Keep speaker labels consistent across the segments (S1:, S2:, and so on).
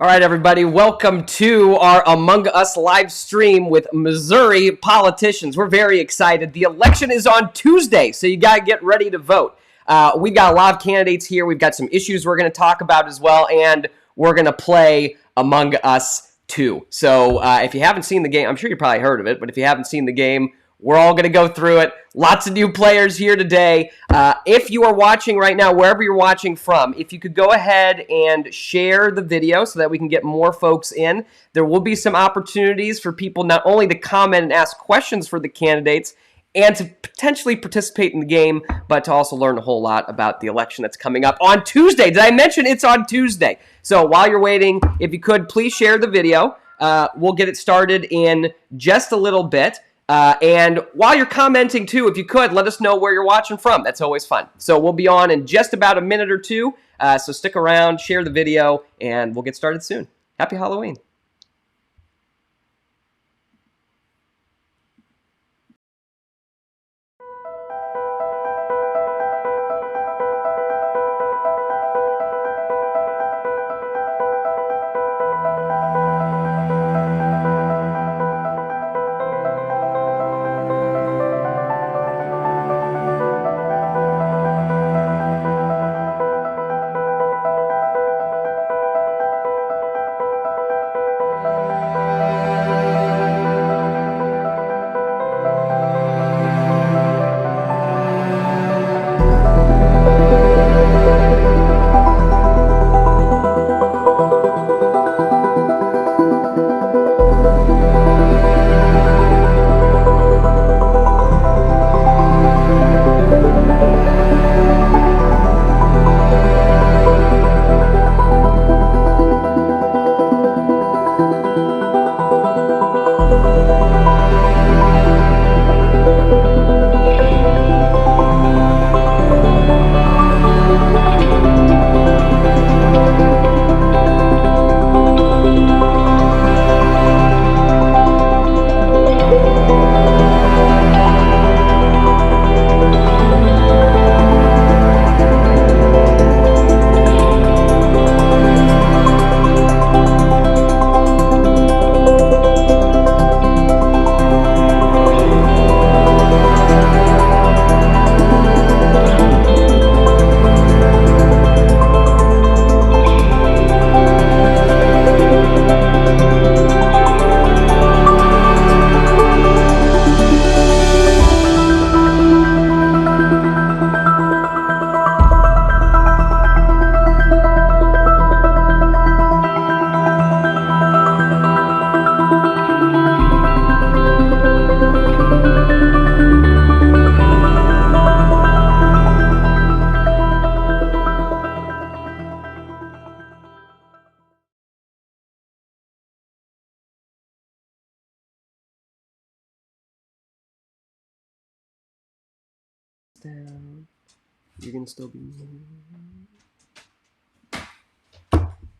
S1: All right, everybody, welcome to our Among Us live stream with Missouri politicians. We're very excited. The election is on Tuesday, so you got to get ready to vote. We've got a lot of candidates here. We've got some issues we're going to talk about as well, and we're going to play Among Us 2. So if you haven't seen the game, I'm sure you probably heard of it, but if you haven't seen the game, we're all going to go through it. Lots of new players here today. If you are watching right now, wherever you're watching from, if you could go ahead and share the video so that we can get more folks in. There will be some opportunities for people not only to comment and ask questions for the candidates and to potentially participate in the game, but to also learn a whole lot about the election that's coming up on Tuesday. Did I mention it's on Tuesday? So while you're waiting, if you could, please share the video. We'll get it started in just a little bit. And while you're commenting too, if you could, let us know where you're watching from. That's always fun. So we'll be on in just about a minute or two. So stick around, share the video, and we'll get started soon. Happy Halloween. You can still be.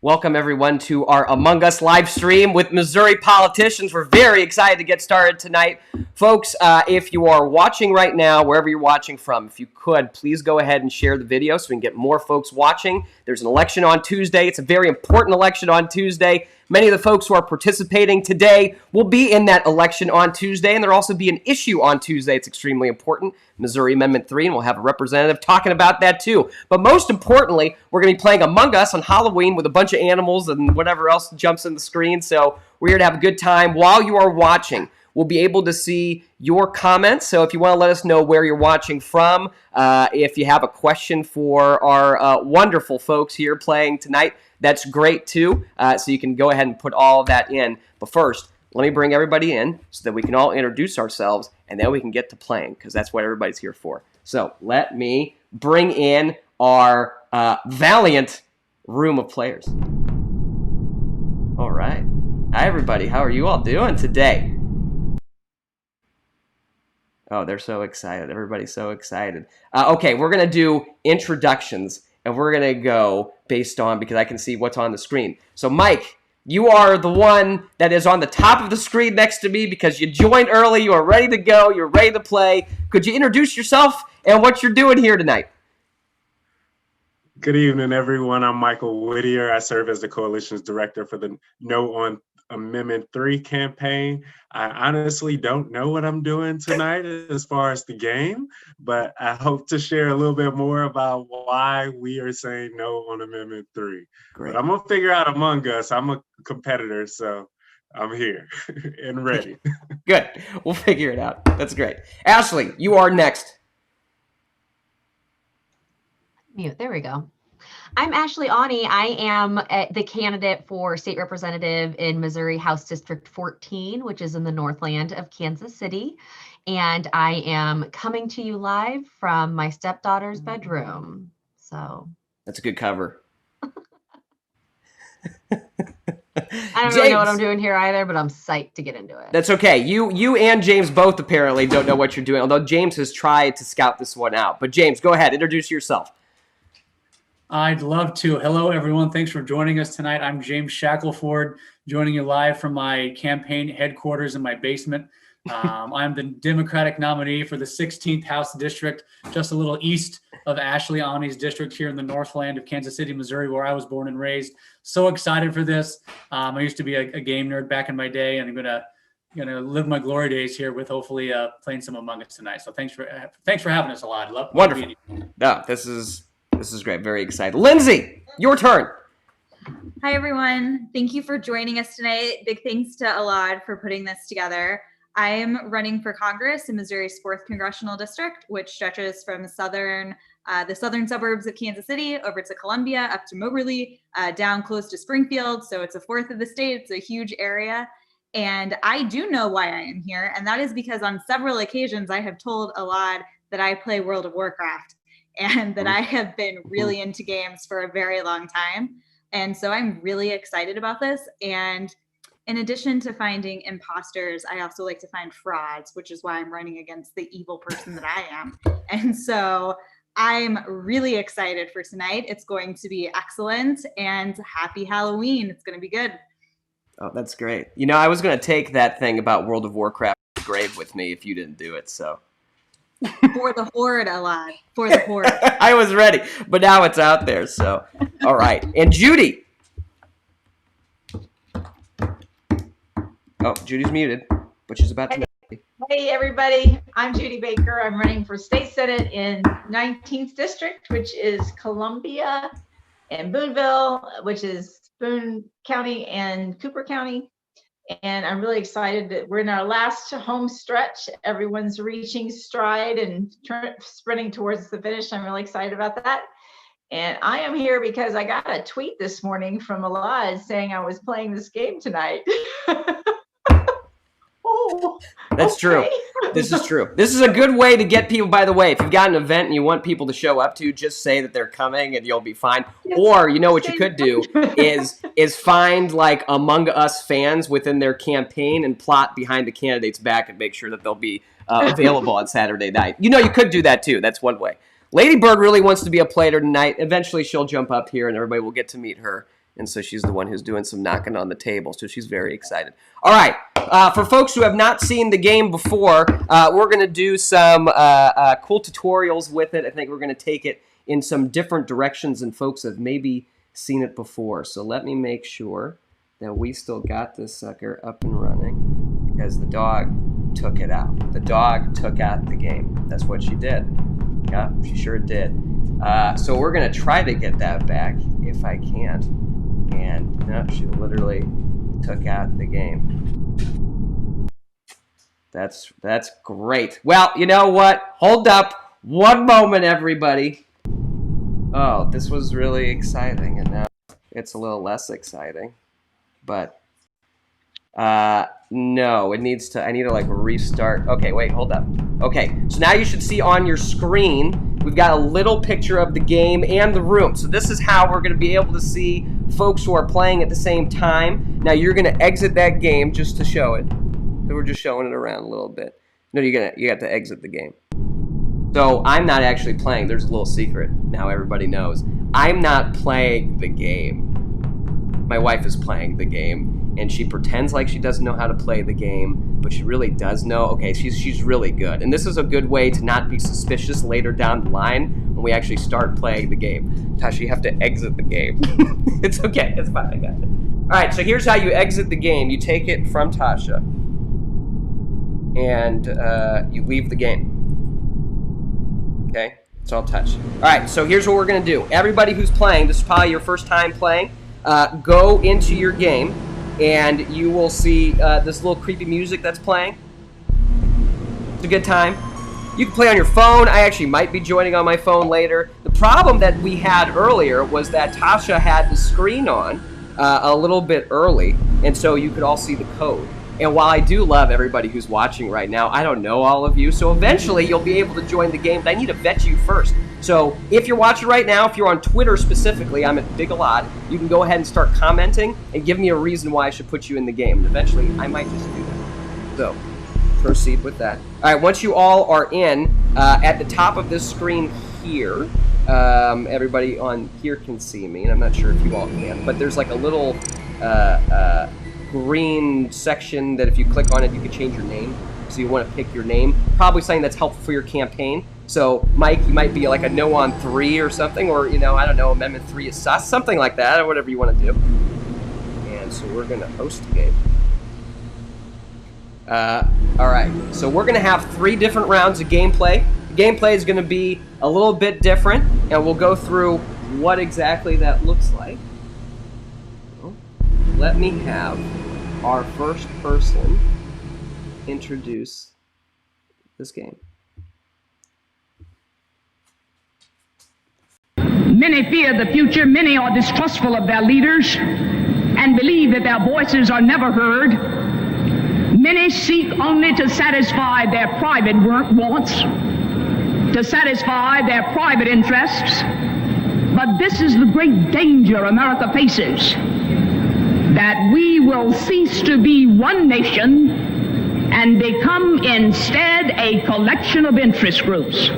S1: Welcome, everyone, to our Among Us live stream with Missouri politicians. We're very excited to get started tonight. Folks, if you are watching right now, wherever you're watching from, if you could, please go ahead and share the video so we can get more folks watching. There's an election on Tuesday. It's a very important election on Tuesday. Many of the folks who are participating today will be in that election on Tuesday, and there'll also be an issue on Tuesday. It's extremely important, Missouri Amendment 3, and we'll have a representative talking about that too. But most importantly, we're going to be playing Among Us on Halloween with a bunch of animals and whatever else jumps in the screen. So we're here to have a good time while you are watching. We'll be able to see your comments. So if you want to let us know where you're watching from, if you have a question for our wonderful folks here playing tonight, that's great too. So you can go ahead and put all of that in. But first, let me bring everybody in so that we can all introduce ourselves, and then we can get to playing, because that's what everybody's here for. So let me bring in our valiant room of players. All right. Hi, everybody. How are you all doing today? Oh, they're so excited. Everybody's so excited. Okay, we're going to do introductions, and we're going to go based on, because I can see what's on the screen. So, Mike, you are the one that is on the top of the screen next to me because you joined early, you are ready to go, you're ready to play. Could you introduce yourself and what you're doing here tonight?
S2: Good evening, everyone. I'm Michael Whittier. I serve as the coalition's director for the No on Amendment 3 campaign. I honestly don't know what I'm doing tonight as far as the game, but I hope to share a little bit more about why we are saying no on Amendment 3.
S1: Great.
S2: But I'm going to figure out Among Us. I'm a competitor, so I'm here and ready.
S1: Good. We'll figure it out. That's great. Ashley, you are next.
S3: Mute. There we go. I'm Ashley Ahni. I am the candidate for state representative in Missouri House District 14, which is in the Northland of Kansas City. And I am coming to you live from my stepdaughter's bedroom. So
S1: that's a good cover.
S3: I don't really know what I'm doing here either, but I'm psyched to get into it.
S1: That's okay. You and James both apparently don't know what you're doing, although James has tried to scout this one out. But James, go ahead. Introduce yourself.
S4: I'd love to. Hello, everyone. Thanks for joining us tonight. I'm James Shackleford, joining you live from my campaign headquarters in my basement. I'm the Democratic nominee for the 16th House District, just a little east of Ashley Ahni's district here in the Northland of Kansas City, Missouri, where I was born and raised. So excited for this. I used to be a game nerd back in my day, and I'm gonna live my glory days here with hopefully playing some Among Us tonight. So thanks for having us, Elad. Love
S1: wonderful. No, this is great. Very excited. Lindsay, your turn.
S5: Hi, everyone. Thank you for joining us tonight. Big thanks to Elad for putting this together. I am running for Congress in Missouri's 4th Congressional District, which stretches from the southern suburbs of Kansas City over to Columbia, up to Moberly, down close to Springfield. So it's a fourth of the state. It's a huge area. And I do know why I am here. And that is because on several occasions, I have told Elad that I play World of Warcraft and that I have been really into games for a very long time. And so I'm really excited about this. And in addition to finding imposters, I also like to find frauds, which is why I'm running against the evil person that I am. And so I'm really excited for tonight. It's going to be excellent, and happy Halloween. It's going to be good.
S1: Oh, that's great. You know, I was going to take that thing about World of Warcraft to the grave with me if you didn't do it, so.
S5: For the horde, Elad. For the horde.
S1: I was ready, but now it's out there, so. All right. And Judy. Oh, Judy's muted, but she's about to.
S6: Hey, everybody. I'm Judy Baker. I'm running for state senate in 19th District, which is Columbia and Boonville, which is Boone County and Cooper County. And I'm really excited that we're in our last home stretch. Everyone's reaching stride and sprinting towards the finish. I'm really excited about that. And I am here because I got a tweet this morning from Elad saying I was playing this game tonight. Oh,
S1: that's
S6: okay.
S1: True. This is true. This is a good way to get people, by the way, if you've got an event and you want people to show up to, just say that they're coming and you'll be fine. Yes, or, you know what you could do is find like Among Us fans within their campaign and plot behind the candidate's back and make sure that they'll be available on Saturday night. You know, you could do that too. That's one way. Lady Bird really wants to be a player tonight. Eventually she'll jump up here and everybody will get to meet her. And so she's the one who's doing some knocking on the table. So she's very excited. All right. For folks who have not seen the game before, we're going to do some cool tutorials with it. I think we're going to take it in some different directions than folks have maybe seen it before. So let me make sure that we still got this sucker up and running because the dog took it out. The dog took out the game. That's what she did. Yeah, she sure did. So we're going to try to get that back if I can. And no, she literally took out the game. That's great. Well, you know what? Hold up. One moment, everybody. Oh, this was really exciting, and now it's a little less exciting. But no, it needs to. I need to like restart. Okay, wait, hold up. Okay, so now you should see on your screen, we've got a little picture of the game and the room. So this is how we're going to be able to see folks who are playing at the same time. Now you're going to exit that game just to show it. So we're just showing it around a little bit. No, you have to exit the game. So I'm not actually playing. There's a little secret. Now everybody knows. I'm not playing the game. My wife is playing the game. and she pretends like she doesn't know how to play the game, but she really does know. Okay, she's really good. And this is a good way to not be suspicious later down the line when we actually start playing the game. Tasha, you have to exit the game. It's okay, it's fine, I got it. All right, so here's how you exit the game. You take it from Tasha, and you leave the game. Okay, it's all touch. All right, so here's what we're gonna do. Everybody who's playing, this is probably your first time playing, go into your game, and you will see this little creepy music that's playing. It's a good time. You can play on your phone. I actually might be joining on my phone later. The problem that we had earlier was that Tasha had the screen on a little bit early, and so you could all see the code. And while I do love everybody who's watching right now, I don't know all of you, so eventually you'll be able to join the game, but I need to vet you first. So if you're watching right now, if you're on Twitter specifically, I'm at Big Elad, you can go ahead and start commenting and give me a reason why I should put you in the game. And eventually, I might just do that. So, proceed with that. All right, once you all are in, at the top of this screen here, everybody on here can see me, and I'm not sure if you all can, but there's like a little green section that if you click on it, you can change your name. So you want to pick your name. Probably something that's helpful for your campaign. So, Mike, you might be like a no on 3 or something, or, you know, I don't know, Amendment 3 is sus, something like that, or whatever you want to do. And so we're going to host the game. All right, so we're going to have 3 different rounds of gameplay. The gameplay is going to be a little bit different, and we'll go through what exactly that looks like. Let me have our first person introduce this game.
S7: Many fear the future, many are distrustful of their leaders and believe that their voices are never heard. Many seek only to satisfy their private wants, to satisfy their private interests. But this is the great danger America faces, that we will cease to be one nation and become instead a collection of interest groups.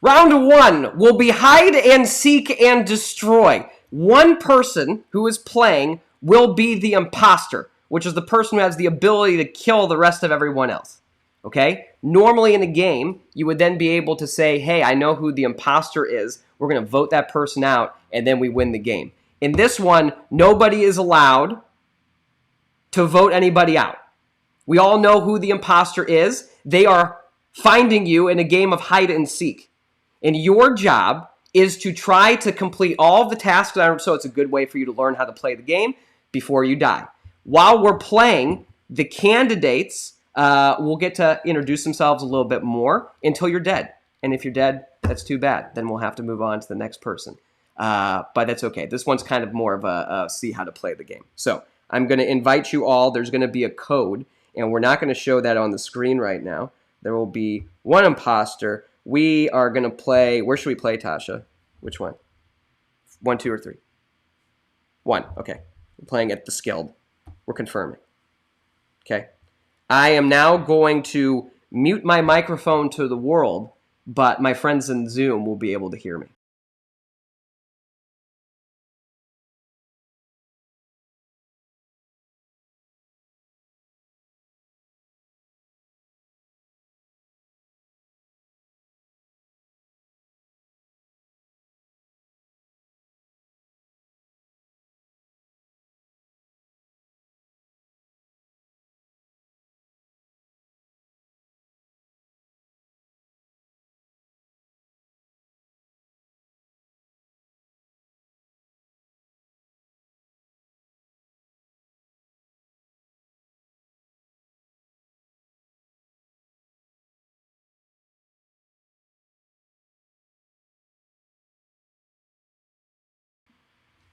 S1: Round 1 will be hide and seek and destroy. One person who is playing will be the imposter, which is the person who has the ability to kill the rest of everyone else. Okay? Normally in a game, you would then be able to say, hey, I know who the imposter is. We're going to vote that person out, and then we win the game. In this one, nobody is allowed to vote anybody out. We all know who the imposter is. They are finding you in a game of hide and seek. And your job is to try to complete all of the tasks, so it's a good way for you to learn how to play the game before you die. While we're playing, the candidates will get to introduce themselves a little bit more until you're dead. And if you're dead, that's too bad. Then we'll have to move on to the next person. But that's okay. This one's kind of more of a see how to play the game. So I'm going to invite you all. There's going to be a code, and we're not going to show that on the screen right now. There will be one imposter. We are going to play. Where should we play, Tasha? Which one? 1, 2, or 3? 1. Okay. We're playing at the Skilled. We're confirming. Okay. I am now going to mute my microphone to the world, but my friends in Zoom will be able to hear me.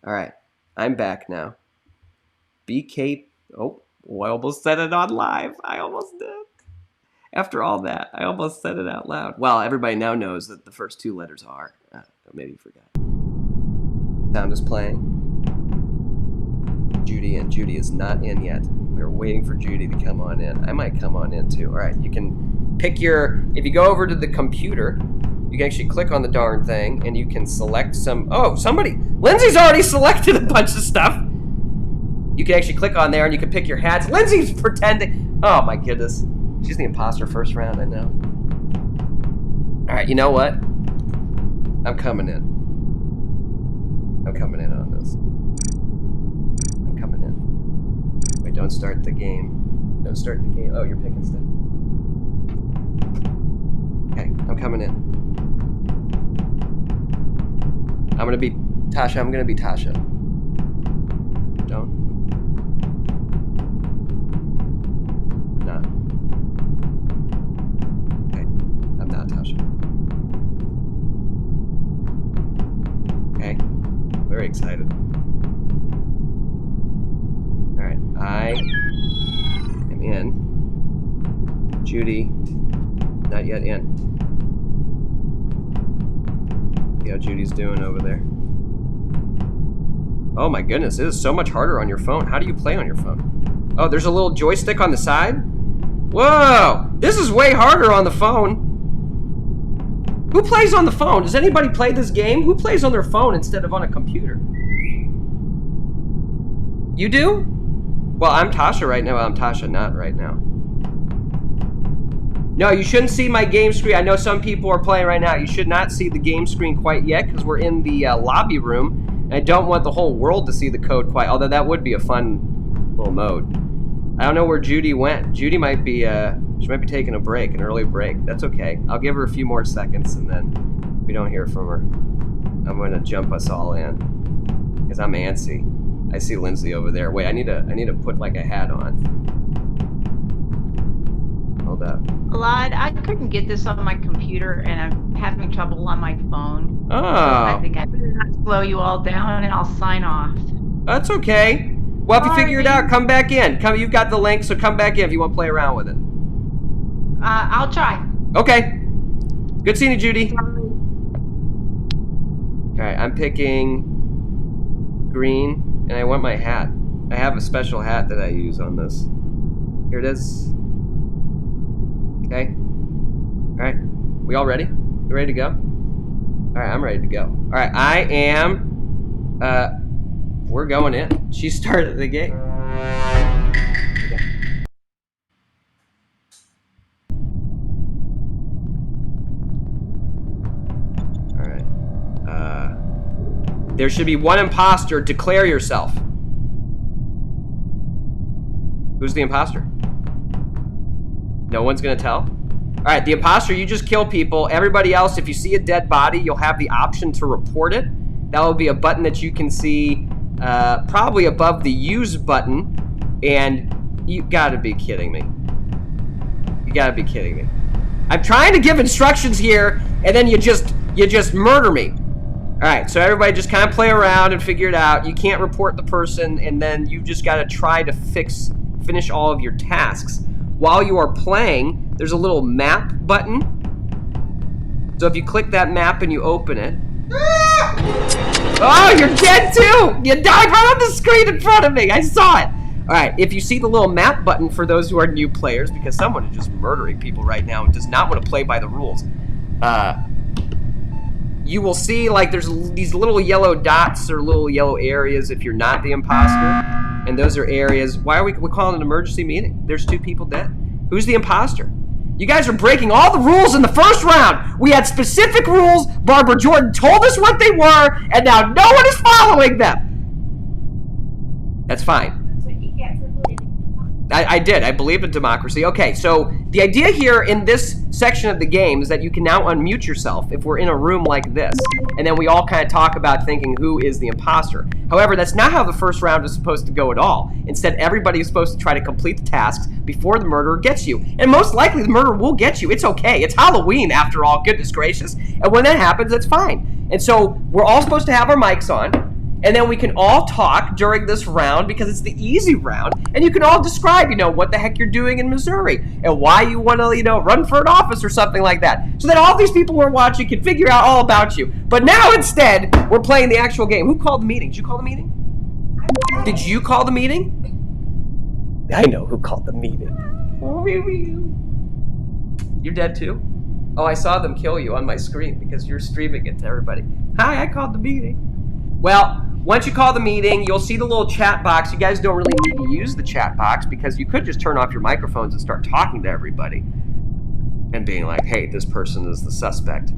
S1: All right, I'm back now. BK, oh, I almost said it on live. I almost did. After all that, I almost said it out loud. Well, everybody now knows that the first 2 letters are. Maybe you forgot. Sound is playing. Judy, and Judy is not in yet. We're waiting for Judy to come on in. I might come on in too. All right, you can pick your, if you go over to the computer, you can actually click on the darn thing, and you can select some, oh, somebody, Lindsay's already selected a bunch of stuff. You can actually click on there and you can pick your hats. Lindsay's pretending. Oh my goodness. She's the imposter first round, I know. All right, you know what? I'm coming in. I'm coming in on this. I'm coming in. Wait, don't start the game. Don't start the game. Oh, you're picking stuff. Okay, I'm coming in. I'm gonna be Tasha. I'm gonna be Tasha. Don't. Not. Okay, I'm not Tasha. Okay, very excited. All right, I am in. Judy, not yet in. See how Judy's doing over there. Oh my goodness, it is so much harder on your phone. How do you play on your phone? Oh, there's a little joystick on the side? Whoa, this is way harder on the phone. Who plays on the phone? Does anybody play this game? Who plays on their phone instead of on a computer? You do? Well, I'm Tasha right now. I'm Tasha not right now. No, you shouldn't see my game screen. I know some people are playing right now. You should not see the game screen quite yet because we're in the lobby room. And I don't want the whole world to see the code quite, although that would be a fun little mode. I don't know where Judy went. Judy might be, she might be taking a break, an early break. That's okay. I'll give her a few more seconds and then if we don't hear from her, I'm gonna jump us all in because I'm antsy. I see Lindsay over there. Wait, I need to put like a hat on. Hold up.
S6: Elad, I couldn't get this on my computer and I'm having trouble on my phone.
S1: Oh.
S6: So I think I better not slow you all down and I'll sign off.
S1: That's okay. Well, if you figure it out, come back in. You've got the link, so come back in if you want to play around with it.
S6: I'll try.
S1: Okay. Good seeing you, Judy. All right, I'm picking green, and I want my hat. I have a special hat that I use on this. Here it is. Okay. All right. We all ready? You ready to go? All right, I'm ready to go. All right, I am. We're going in. She started the game. Okay. All right. There should be one imposter. Declare yourself. Who's the imposter? No one's gonna tell? All right, the imposter, you just kill people. Everybody else, if you see a dead body, you'll have the option to report it. That will be a button that you can see probably above the use button. And you gotta be kidding me. You gotta be kidding me. I'm trying to give instructions here, and then you just murder me. All right, so everybody just kind of play around and figure it out. You can't report the person, and then you just gotta try to finish all of your tasks. While you are playing, there's a little map button. So if you click that map and you open it. Oh, you're dead too! You died right on the screen in front of me. I saw it. All right, if you see the little map button for those who are new players, because someone is just murdering people right now and does not want to play by the rules, you will see like there's these little yellow dots or little yellow areas if you're not the imposter. And those are areas. Why are we calling an emergency meeting? There's 2 people dead. Who's the imposter? You guys are breaking all the rules in the first round. We had specific rules. Barbara Jordan told us what they were, and now no one is following them. That's fine. I did. I believe in democracy. Okay, so the idea here in this section of the game is that you can now unmute yourself if we're in a room like this. And then we all kind of talk about thinking who is the imposter. However, that's not how the first round is supposed to go at all. Instead, everybody is supposed to try to complete the tasks before the murderer gets you. And most likely the murderer will get you. It's okay. It's Halloween after all, goodness gracious. And when that happens, that's fine. And so we're all supposed to have our mics on. And then we can all talk during this round because it's the easy round. And you can all describe, what the heck you're doing in Missouri and why you want to, run for an office or something like that. So that all these people who are watching can figure out all about you. But now instead, we're playing the actual game. Who called the meeting? Did you call the meeting? Did you call the meeting? I know who called the meeting. You're dead too? Oh, I saw them kill you on my screen because you're streaming it to everybody. Hi, I called the meeting. Well, once you call the meeting, you'll see the little chat box. You guys don't really need to use the chat box because you could just turn off your microphones and start talking to everybody and being like, hey, this person is the suspect.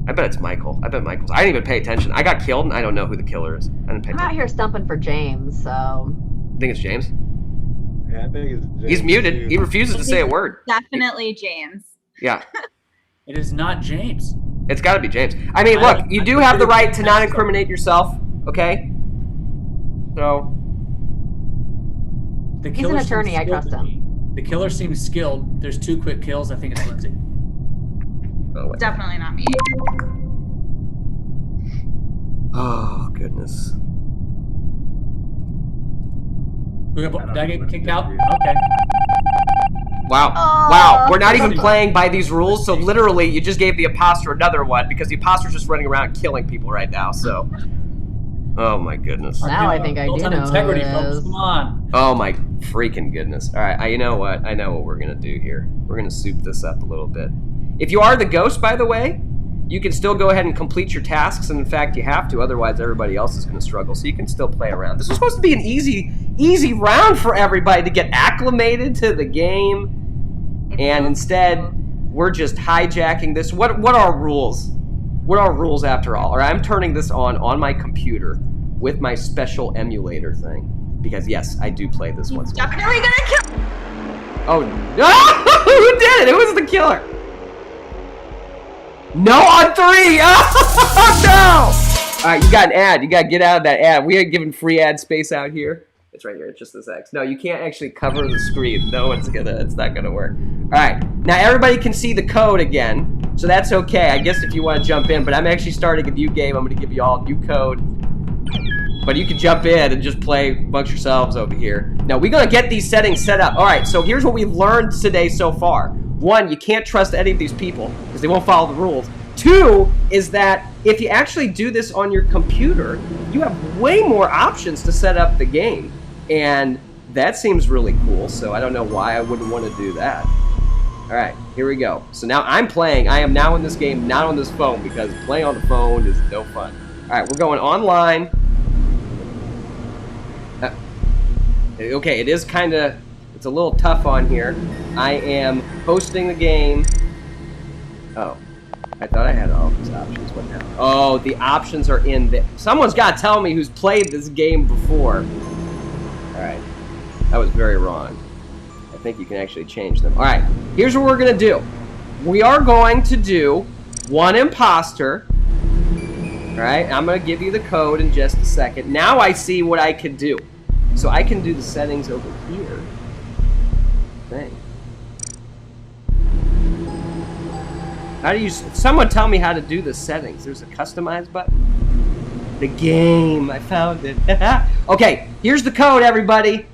S1: I bet it's Michael. I bet Michael's. I didn't even pay attention. I got killed and I don't know who the killer is. I didn't pay
S3: I'm
S1: attention.
S3: out here stumping for James, so.
S1: I think it's James.
S2: Yeah, I think it's James.
S1: He's muted. He refuses to say a word.
S5: Definitely James.
S1: Yeah.
S4: It is not James.
S1: It's got to be James. I mean, look, you do have the right to not incriminate yourself, okay? So.
S4: The
S3: He's
S4: killer
S3: an attorney,
S4: seems
S3: I trust
S4: skilled to
S3: him.
S4: me. The killer seems skilled. There's 2 quick kills. I think it's Lindsay.
S1: Oh, wait.
S5: Definitely not me.
S1: Oh, goodness.
S4: Did I get kicked out? Okay.
S1: Wow.
S3: Oh.
S1: Wow. We're not even playing by these rules, so literally you just gave the imposter another one because the imposter's just running around killing people right now, so. Oh, my goodness.
S3: Now I think I do know who
S4: Integrity,
S3: it
S4: folks.
S3: is.
S4: Come on.
S1: Oh, my freaking goodness. All right, you know what? I know what we're going to do here. We're going to soup this up a little bit. If you are the ghost, by the way, you can still go ahead and complete your tasks, and in fact, you have to, otherwise everybody else is going to struggle, so you can still play around. This was supposed to be an easy round for everybody to get acclimated to the game, and instead, we're just hijacking this. What are rules? What are rules after all? All right, I'm turning this on my computer with my special emulator thing, because yes, I do play this once.
S5: Definitely gonna kill.
S1: Oh, no! Who did it? Who was the killer? No on 3! Oh, no! All right, you got an ad. You got to get out of that ad. We ain't giving free ad space out here. It's right here. It's just this X. No, you can't actually cover the screen. No, it's not gonna work. All right, now everybody can see the code again, so that's okay. I guess if you want to jump in, but I'm actually starting a new game. I'm gonna give you all new code, but you can jump in and just play amongst yourselves over here. Now we're gonna get these settings set up. All right, so here's what we've learned today so far. 1, you can't trust any of these people because they won't follow the rules. 2 is that if you actually do this on your computer, you have way more options to set up the game. And that seems really cool, so I don't know why I wouldn't want to do that. All right, here we go. So now I'm playing. I am now in this game, not on this phone, because playing on the phone is no fun. All right, we're going online. Okay, it is kind of, it's a little tough on here. I am hosting the game. Oh, I thought I had all these options. What now? Oh, the options are in there. Someone's got to tell me who's played this game before. All right, that was very wrong. I think you can actually change them. All right, here's what we're gonna do. We are going to do 1 imposter. All right, I'm gonna give you the code in just a second. Now I see what I can do. So I can do the settings over here. Thing. How do you? Someone tell me how to do the settings. There's a customize button. The game, I found it. Okay, here's the code, everybody.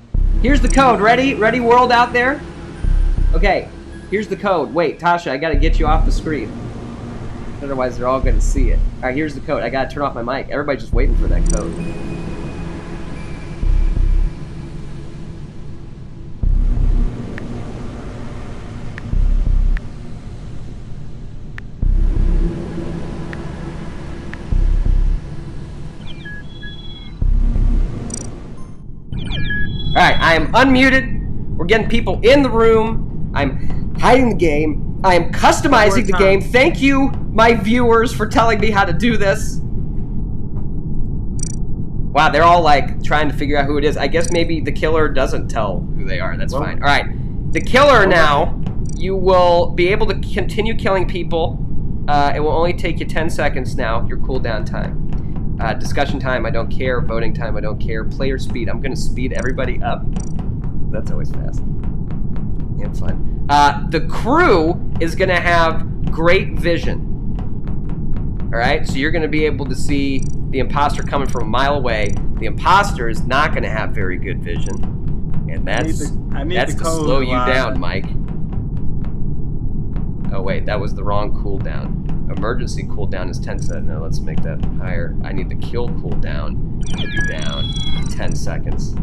S1: Here's the code. Ready? Ready, world out there? Okay, here's the code. Wait, Tasha, I gotta get you off the screen. Otherwise, they're all gonna see it. All right, here's the code. I gotta turn off my mic. Everybody's just waiting for that code. Alright, I am unmuted. We're getting people in the room. I'm hiding the game. I am customizing the game. Thank you, my viewers, for telling me how to do this. Wow, they're all like trying to figure out who it is. I guess maybe the killer doesn't tell who they are. That's fine. Alright, the killer now, you will be able to continue killing people. It will only take you 10 seconds now, your cooldown time. Discussion time, I don't care. Voting time, I don't care. Player speed, I'm going to speed everybody up. That's always fast and fun. The crew is going to have great vision. All right, so you're going to be able to see the imposter coming from a mile away. The imposter is not going to have very good vision, and that's to slow you down, Mike. Oh wait, that was the wrong cooldown. Emergency cooldown is 10 seconds. Now let's make that higher. I need the kill cooldown to be down 10 seconds.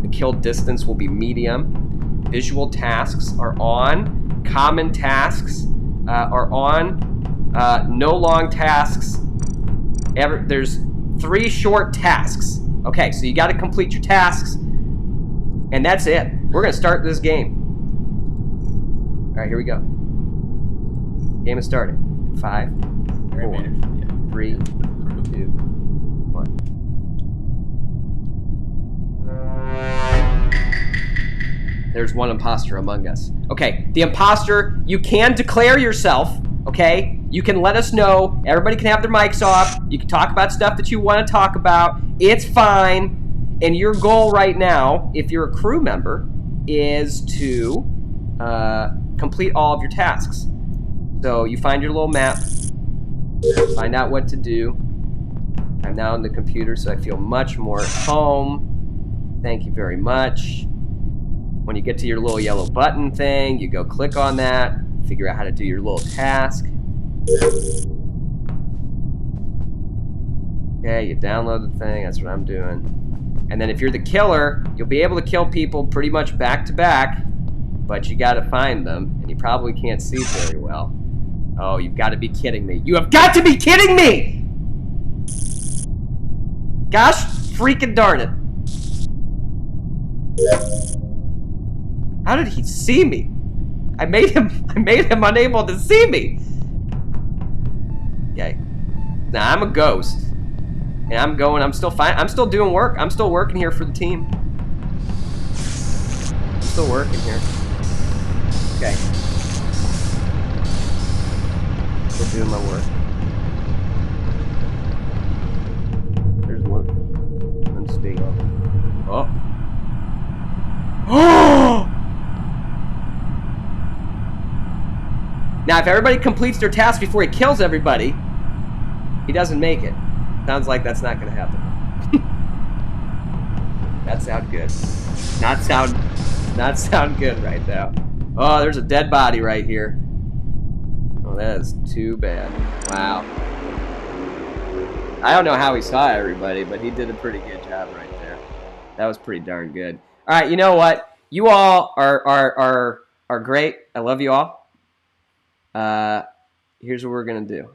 S1: The kill distance will be medium. Visual tasks are on. Common tasks are on. No long tasks. There's 3 short tasks. Okay, so you got to complete your tasks, and that's it. We're going to start this game. All right, here we go. Game has started. 5, 4, 3, 2, 1. There's one imposter among us. Okay, the imposter, you can declare yourself, okay? You can let us know. Everybody can have their mics off. You can talk about stuff that you want to talk about. It's fine. And your goal right now, if you're a crew member, is to complete all of your tasks. So you find your little map, find out what to do. I'm now on the computer, so I feel much more at home. Thank you very much. When you get to your little yellow button thing, you go click on that, figure out how to do your little task. Okay, you download the thing, that's what I'm doing. And then if you're the killer, you'll be able to kill people pretty much back to back, but you gotta find them, and you probably can't see very well. Oh, you've got to be kidding me. You have got to be kidding me! Gosh freaking darn it. How did he see me? I made him unable to see me. Okay. Now I'm a ghost. And I'm still fine. I'm still doing work. I'm still working here for the team. I'm still working here. Okay. Still doing my work. There's one. I'm speaking. Oh. Oh! Now, if everybody completes their task before he kills everybody, he doesn't make it. Sounds like that's not going to happen. That sound good. Not sound good right now. Oh, there's a dead body right here. Oh, that is too bad. Wow. I don't know how he saw everybody, but he did a pretty good job right there. That was pretty darn good. All right, you know what? You all are great. I love you all. Here's what we're going to do.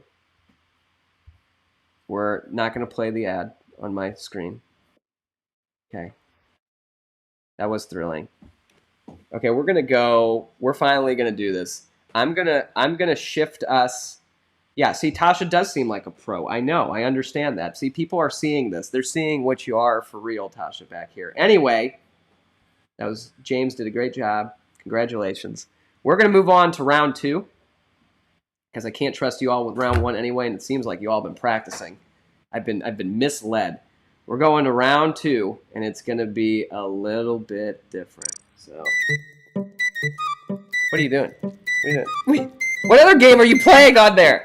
S1: We're not going to play the ad on my screen. Okay. That was thrilling. Okay, we're finally going to do this. I'm going to shift us. Yeah, see, Tasha does seem like a pro. I know. I understand that. See, people are seeing this. They're seeing what you are for real, Tasha, back here. Anyway, James did a great job. Congratulations. We're going to move on to round 2. Because I can't trust you all with round 1 anyway, and it seems like you all have been practicing. I've been misled. We're going to round 2, and it's going to be a little bit different. So, what are you doing? What other game are you playing on there?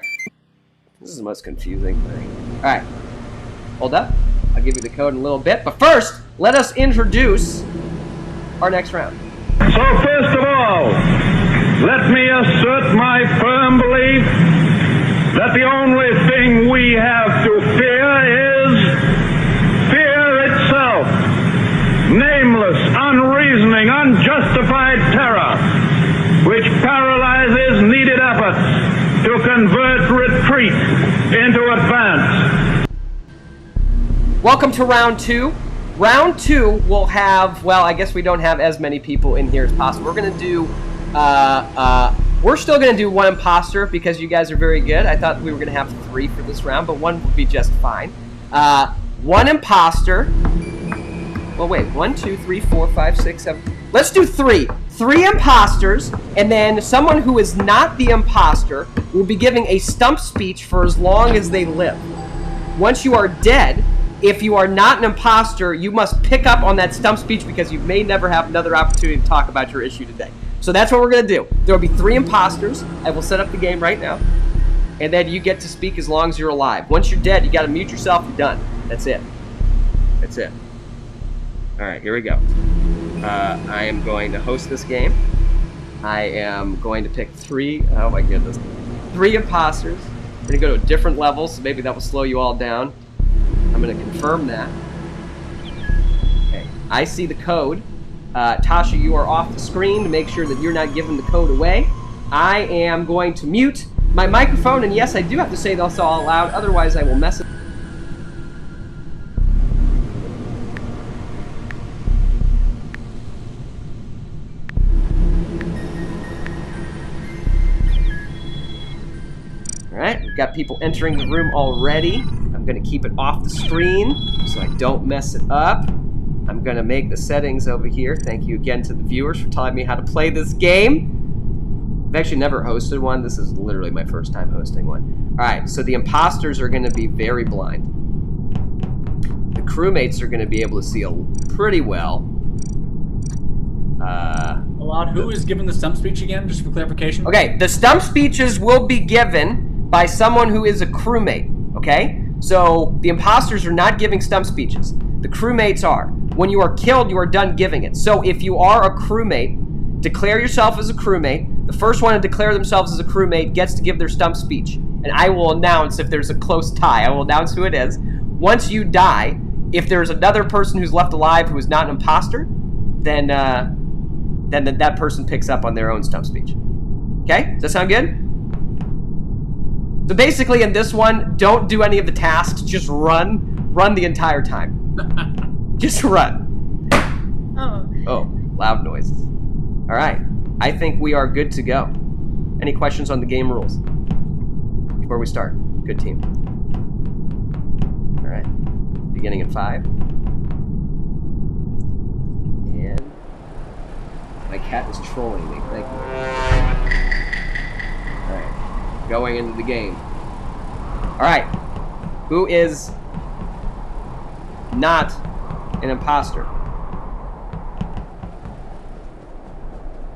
S1: This is the most confusing thing. All right, hold up. I'll give you the code in a little bit, but first, let us introduce our next round.
S8: So first of all, let me assert my firm belief that the only thing we have to fear is fear itself. Nameless, unreasoning, unjustified terror, which paralyzes needed efforts to convert retreat into advance.
S1: Welcome to round 2. Round 2 will have, well, I guess we don't have as many people in here as possible. We're going to do we're still going to do 1 imposter because you guys are very good. I thought we were going to have 3 for this round, but 1 would be just fine. 1 imposter. Well, wait. 1, 2, 3, 4, 5, 6, 7. Let's do 3. 3 imposters, and then someone who is not the imposter will be giving a stump speech for as long as they live. Once you are dead, if you are not an imposter, you must pick up on that stump speech because you may never have another opportunity to talk about your issue today. So that's what we're going to do. There will be 3 imposters. I will set up the game right now. And then you get to speak as long as you're alive. Once you're dead, you got to mute yourself. You're done. That's it. That's it. All right, here we go. I am going to host this game. I am going to pick 3. Oh, my goodness. 3 imposters. We're going to go to a different level, so maybe that will slow you all down. I'm going to confirm that. Okay. I see the code. Tasha, you are off the screen to make sure that you're not giving the code away. I am going to mute my microphone, and yes, I do have to say this all loud, otherwise I will mess it. Got people entering the room already. I'm going to keep it off the screen so I don't mess it up. I'm going to make the settings over here. Thank you again to the viewers for telling me how to play this game. I've actually never hosted one. This is literally my first time hosting one. All right, so the imposters are going to be very blind. The crewmates are going to be able to see pretty well.
S4: Elad, who is giving the stump speech again, just for clarification?
S1: Okay, the stump speeches will be given by someone who is a crewmate, okay? So the imposters are not giving stump speeches. The crewmates are. When you are killed, you are done giving it. So if you are a crewmate, declare yourself as a crewmate. The first one to declare themselves as a crewmate gets to give their stump speech. And I will announce if there's a close tie. I will announce who it is. Once you die, if there's another person who's left alive who is not an imposter, then that person picks up on their own stump speech. Okay? Does that sound good? So basically in this one, don't do any of the tasks. Just run. Run the entire time. Just run. Oh, loud noises. All right. I think we are good to go. Any questions on the game rules before we start? Good team. All right. Beginning in 5. And my cat is trolling me. Thank you. All right. Going into the game. All right. Who is not an imposter?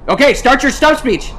S1: Okay, start your stump speech.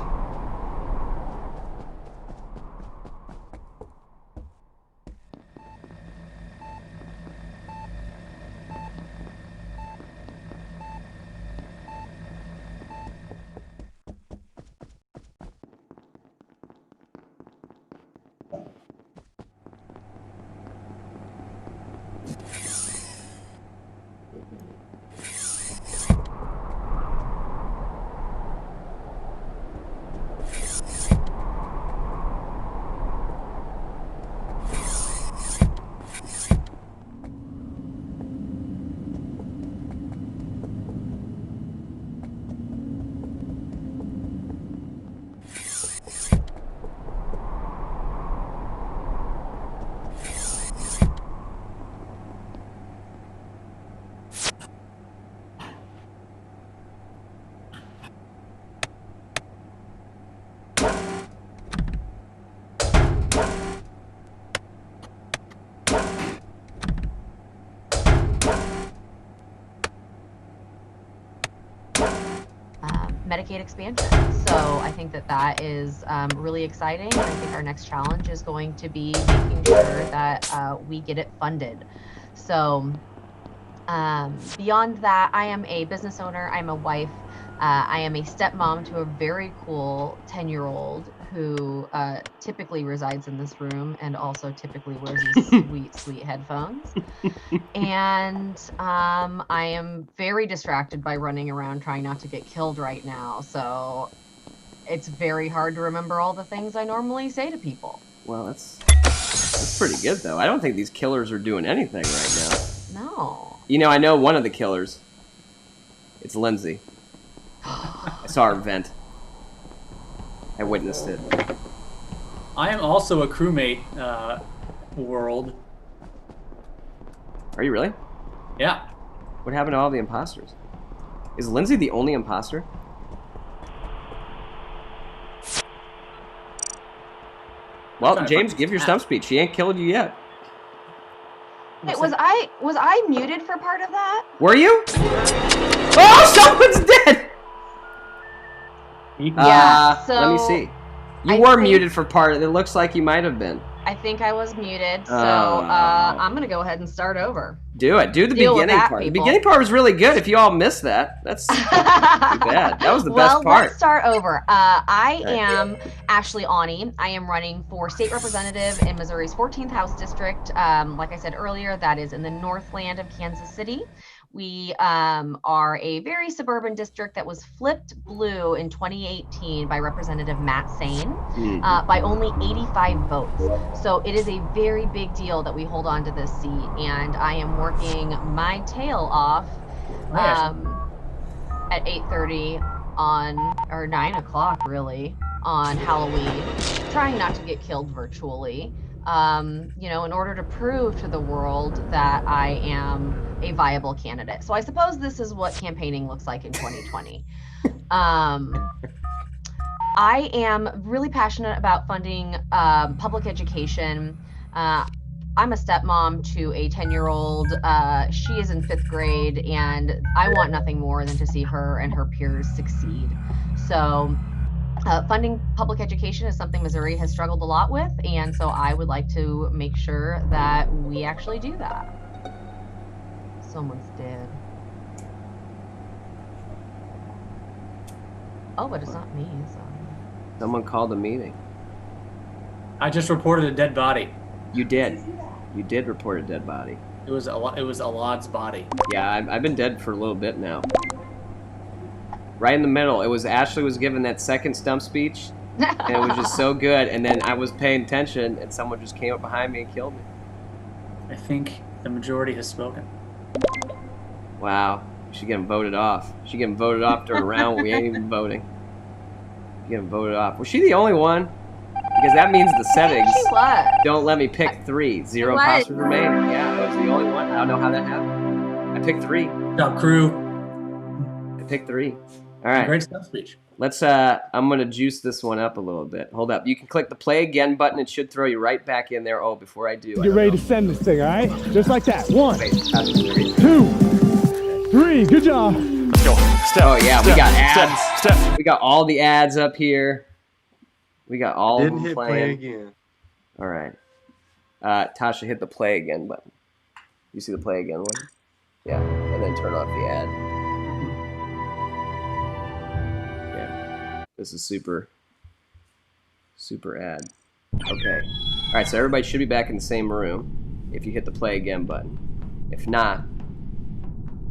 S3: Medicaid expansion. So I think that is really exciting. And I think our next challenge is going to be making sure that we get it funded. So beyond that, I am a business owner. I'm a wife. I am a stepmom to a very cool 10-year-old who typically resides in this room and also typically wears these sweet headphones. And I am very distracted by running around trying not to get killed right now. So it's very hard to remember all the things I normally say to people.
S1: Well, that's pretty good, though. I don't think these killers are doing anything right now.
S3: No.
S1: You know, I know one of the killers. It's Lindsay. I saw her vent. I witnessed it.
S4: I am also a crewmate, World.
S1: Are you really?
S4: Yeah.
S1: What happened to all the imposters? Is Lindsay the only imposter? Well, James, give your stump speech. She ain't killed you yet.
S3: Wait, was I muted for part of that?
S1: Were you? Oh, someone's dead!
S3: Yeah, so
S1: let me see. You were muted for part. It looks like you might have been.
S3: I think I was muted, so I'm going to go ahead and start over.
S1: Do it. Do the beginning part. The beginning part was really good. If you all missed that, that's too bad. That was the best part.
S3: Well, let's start over. I am Ashley Ahni. I am running for state representative in Missouri's 14th House District. Like I said earlier, that is in the Northland of Kansas City. We are a very suburban district that was flipped blue in 2018 by Representative Matt Sane by only 85 votes. So it is a very big deal that we hold on to this seat, and I am working my tail off at 8:30 on, or 9 o'clock really, on Halloween trying not to get killed virtually, you know, in order to prove to the world that I am a viable candidate. So I suppose this is what campaigning looks like in 2020. I am really passionate about funding public education. I'm a stepmom to a 10-year-old. She is in 5th grade, and I want nothing more than to see her and her peers succeed. So funding public education is something Missouri has struggled a lot with, and so I would like to make sure that we actually do that. Someone's dead. Oh, but it's not me, so.
S1: Someone called a meeting.
S4: I just reported a dead body.
S1: You did. You did report a dead body.
S4: It was Elad's body.
S1: Yeah, I've been dead for a little bit now. Right in the middle. It was Ashley was giving that second stump speech, and it was just so good. And then I was paying attention, and someone just came up behind me and killed me.
S4: I think the majority has spoken.
S1: Wow. She's getting voted off. She's getting voted off during a round when we ain't even voting. Getting voted off. Was she the only one? Because that means the settings don't let me pick 3. 0 imposters remain. Yeah, I was the only one. I don't know how that happened. I picked 3.
S4: Good job, crew.
S1: I picked 3. All right.
S4: Great stuff, speech.
S1: Let's. I'm gonna juice this one up a little bit. Hold up. You can click the play again button. It should throw you right back in there. Oh, before I do,
S9: Get ready to send this thing, all right? Just like that. 1,
S1: Wait,
S9: 2, 3. Good job.
S1: Oh yeah, we got ads. We got all the ads up here. We got all of them
S2: Didn't hit
S1: playing.
S2: play again.
S1: All right. Tasha, hit the play again button. You see the play again one? Yeah, and then turn off the ad. Yeah, this is super ad. Okay. All right, so everybody should be back in the same room if you hit the play again button. If not,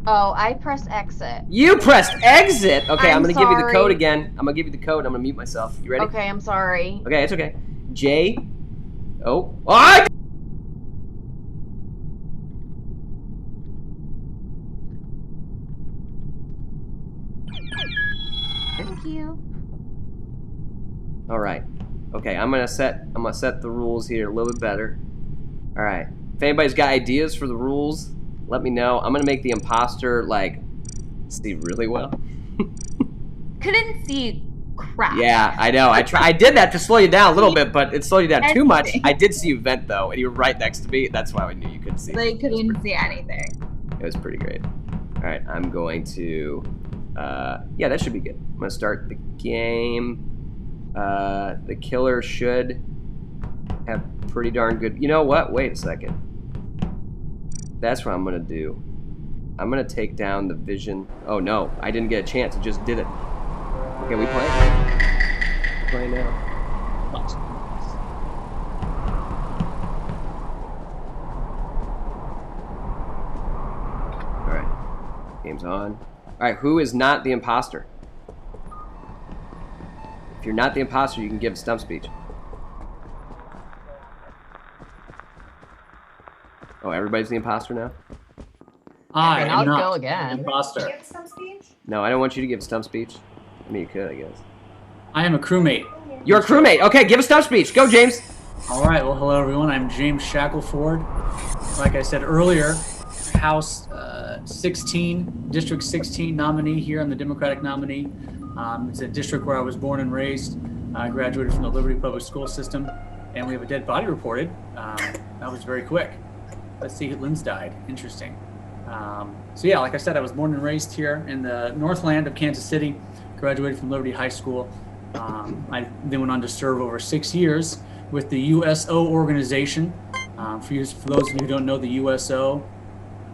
S3: Oh, I pressed exit.
S1: you pressed exit. Okay, I'm gonna give you the
S3: sorry.
S1: code again. I'm gonna give you the code. I'm gonna mute myself. You ready?
S3: Okay, I'm sorry.
S1: Okay, it's okay. J. Oh. Ah!
S3: Thank you.
S1: All right. Okay, I'm gonna set the rules here a little bit better. All right. If anybody's got ideas for the rules, let me know. I'm gonna make the imposter like see really well.
S5: Couldn't see crap.
S1: Yeah, I know. I did that to slow you down a little bit, but it slowed you down too much. I did see you vent though, and you were right next to me. That's why I knew you couldn't see.
S5: They couldn't see anything.
S1: It was pretty great. All right, I'm going to. Yeah, that should be good. I'm gonna start the game. The killer should have pretty darn good. You know what? Wait a second. That's what I'm gonna do. I'm gonna take down the vision. Oh no, I didn't get a chance. I just did it. Okay, we play. Play now. All right, game's on. All right, who is not the imposter? If you're not the imposter, you can give a stump speech. Oh, everybody's the imposter now?
S4: I
S3: Okay,
S4: am
S3: I'll
S4: not
S3: go
S4: the
S3: again.
S4: imposter.
S1: No, I don't want you to give a stump speech. I mean, you could, I guess.
S4: I am a crewmate.
S1: You're a crewmate. Okay, give a stump speech. Go, James.
S4: All right. Well, hello, everyone. I'm James Shackleford. Like I said earlier, House 16, District 16 nominee here. I'm the Democratic nominee. It's a district where I was born and raised. I graduated from the Liberty Public School System, and we have a dead body reported. That was very quick. Let's see, Lynn's died. Interesting. So yeah, like I said, I was born and raised here in the Northland of Kansas City. Graduated from Liberty High School. I then went on to serve over 6 years with the USO organization. For those of you who don't know the USO,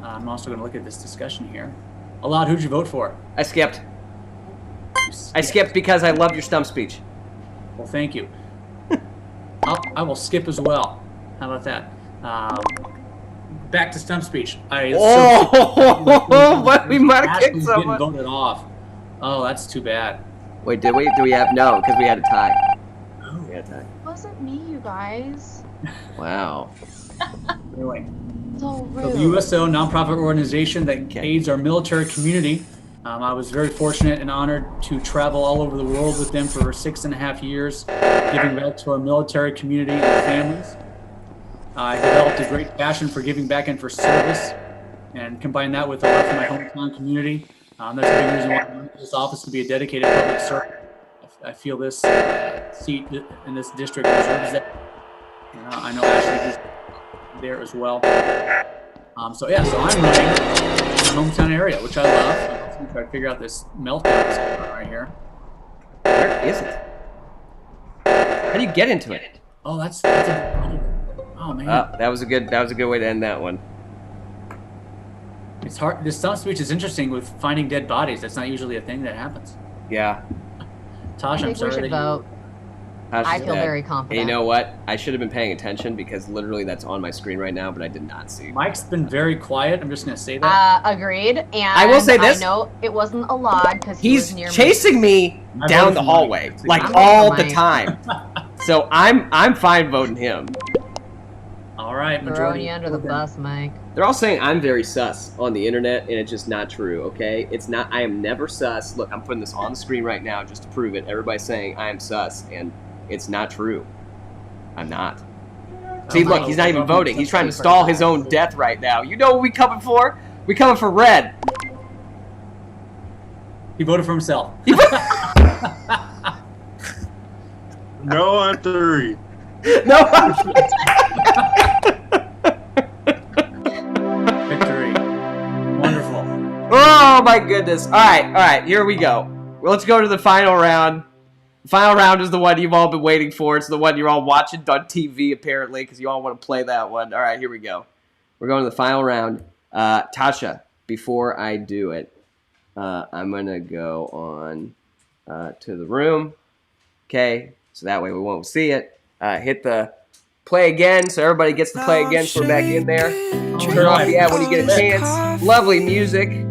S4: I'm also going to look at this discussion here. Elad, who'd you vote for?
S1: I skipped. I skipped because I loved your stump speech.
S4: Well, thank you. I will skip as well. How about that? Back to stump speech.
S1: But we might have kicked
S4: Ashley's
S1: someone.
S4: getting voted off. Oh, that's too bad.
S1: Wait, did we? Do we have? No, because we had a tie. We had a tie.
S3: It wasn't me, you guys.
S1: Wow.
S4: Anyway,
S3: So
S4: so
S3: rude.
S4: the USO nonprofit organization that aids our military community I was very fortunate and honored to travel all over the world with them for 6.5 years, giving back to our military community and families. I developed a great passion for giving back and for service, and combine that with a love for my hometown community. That's a big reason why I went to this office, to be a dedicated public servant. I feel this seat in this district deserves that. I know Ashley is there as well. So I'm running in my hometown area, which I love. I'm going to try to figure out this meltdown that's going on right here.
S1: Where is it? How do you get into it?
S4: Oh, that's oh man.
S1: That was a good way to end that one.
S4: It's hard. This stump speech is interesting with finding dead bodies. That's not usually a thing that happens.
S1: Yeah.
S4: Tosh, I'm sorry.
S3: We should vote. I feel very confident.
S1: And you know what? I should have been paying attention because literally that's on my screen right now, but I did not see.
S4: Mike's been very quiet. I'm just going to say that.
S3: Agreed. And
S1: I will say this.
S3: I know it wasn't Elad because
S1: he's
S3: was near
S1: chasing me down the hallway, like all the time. So I'm fine voting him.
S4: All right,
S3: throwing you under the bus, Mike.
S1: They're all saying I'm very sus on the internet, and it's just not true, okay? It's not. I am never sus. Look, I'm putting this on the screen right now just to prove it. Everybody's saying I am sus, and it's not true. I'm not. See, look, he's not even voting. He's trying to stall his own death right now. You know what we coming for? We coming for red.
S4: He voted for himself.
S2: No on 3.
S1: No on 3.
S4: Victory. Wonderful.
S1: Oh my goodness. All right, here we go. Well, let's go to the final round. The final round is the one you've all been waiting for. It's the one you're all watching on TV, apparently, because you all want to play that one. All right, here we go. We're going to the final round. Tasha, before I do it, I'm going to go on to the room. Okay, so that way we won't see it. Hit the play again, so everybody gets to play again, so we're back in there. Turn off the ad when you get a chance. Lovely music.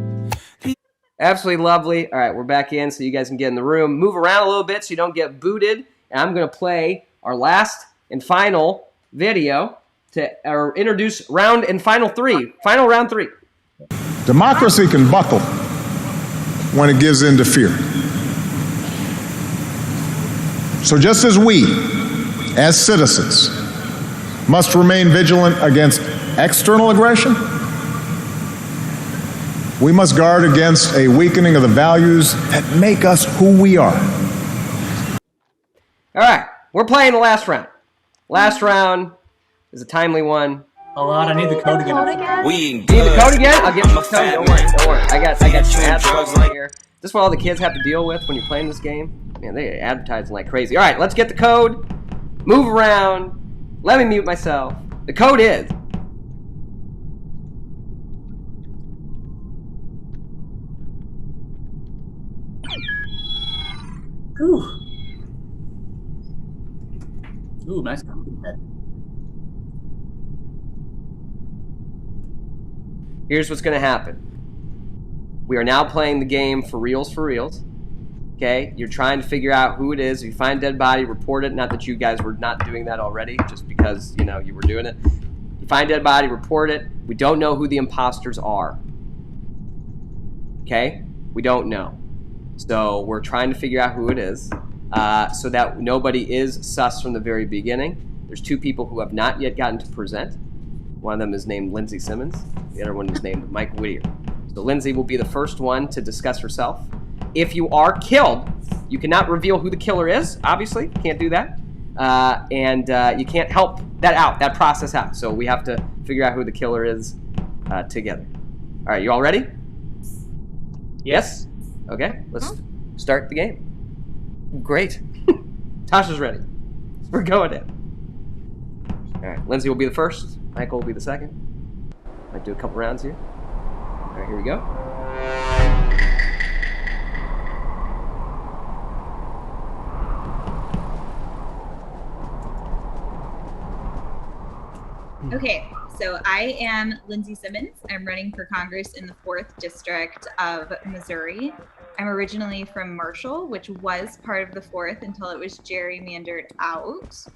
S1: Absolutely lovely. All right, we're back in, so you guys can get in the room. Move around a little bit so you don't get booted. And I'm going to play our last and final video to introduce round and final 3. Final round 3.
S10: Democracy can buckle when it gives in to fear. So just as we, as citizens, must remain vigilant against external aggression, we must guard against a weakening of the values that make us who we are.
S1: All right, we're playing the last round. Last round is a timely one.
S4: Elad, I need the code again.
S1: You need the code again? I'll give you the code. Don't worry. I got some ads right here. This is what all the kids have to deal with when you're playing this game. Man, they advertising like crazy. All right, let's get the code. Move around. Let me mute myself. The code is...
S4: Ooh, nice.
S1: Here's what's going to happen. We are now playing the game for reals. Okay? You're trying to figure out who it is. If you find a dead body, report it. Not that you guys were not doing that already, just because, you know, you were doing it. You find a dead body, report it. We don't know who the imposters are. Okay? We don't know. So we're trying to figure out who it is so that nobody is sus from the very beginning. There's 2 people who have not yet gotten to present. One of them is named Lindsay Simmons. The other one is named Mike Whittier. So Lindsay will be the first one to discuss herself. If you are killed, you cannot reveal who the killer is, obviously. Can't do that. And you can't help that process out. So we have to figure out who the killer is together. All right, you all ready? Yes? Okay, let's start the game. Great. Tasha's ready. We're going in. All right, Lindsay will be the first. Michael will be the second. Might do a couple rounds here. All right, here we go.
S5: Okay, so I am Lindsay Simmons. I'm running for Congress in the 4th District of Missouri. I'm originally from Marshall, which was part of the 4th until it was gerrymandered out.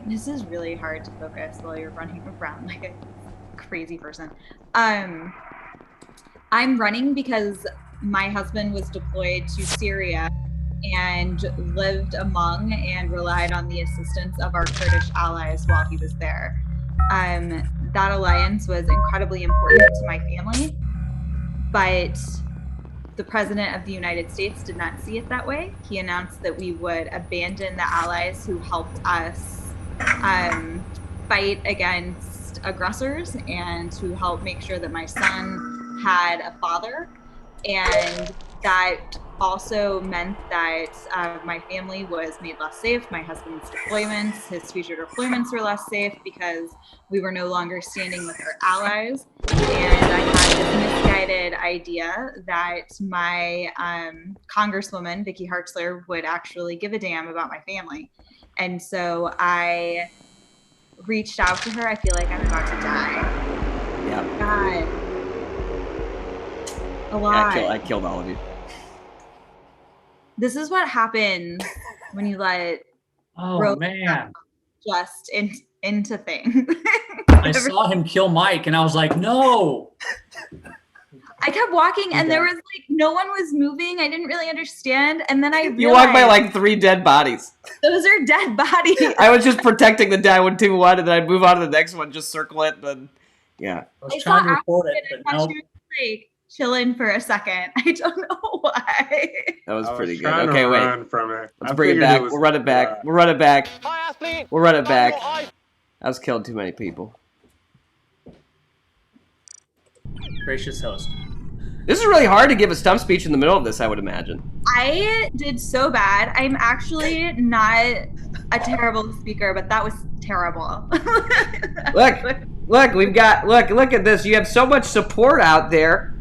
S5: This is really hard to focus while you're running around like a crazy person. I'm running because my husband was deployed to Syria and lived among and relied on the assistance of our Kurdish allies while he was there. That alliance was incredibly important to my family, but the President of the United States did not see it that way. He announced that we would abandon the allies who helped us fight against aggressors and who helped make sure that my son had a father. And that also meant that my family was made less safe. My husband's deployments, his future deployments were less safe because we were no longer standing with our allies. And I had this misguided idea that my Congresswoman, Vicky Hartzler, would actually give a damn about my family. And so I reached out to her. I feel like I'm about to die.
S1: Yeah.
S5: God. A lot.
S1: Yeah, I killed all of you.
S5: This is what happens when you let
S4: man,
S5: just into things.
S4: I saw him kill Mike, and I was like, no.
S5: I kept walking, and there was like no one was moving. I didn't really understand, and then I realized,
S1: You walked by like 3 dead bodies.
S5: those are dead bodies.
S1: I was just protecting the dead one, 2-1, and then I'd move on to the next one, just circle it, and yeah.
S4: I was trying to report it,
S5: I
S4: but
S5: thought she was like chilling for a second. I don't know why.
S1: That was pretty good.
S2: trying to
S1: Okay, wait.
S2: run from it.
S1: Let's
S2: I
S1: bring it
S2: figured
S1: back.
S2: was-
S1: We'll run it back. We'll run it back. We'll run it back. I was killed too many people.
S4: Gracious host.
S1: This is really hard to give a stump speech in the middle of this, I would imagine.
S5: I did so bad. I'm actually not a terrible speaker, but that was terrible.
S1: Look, we've got, look at this. You have so much support out there.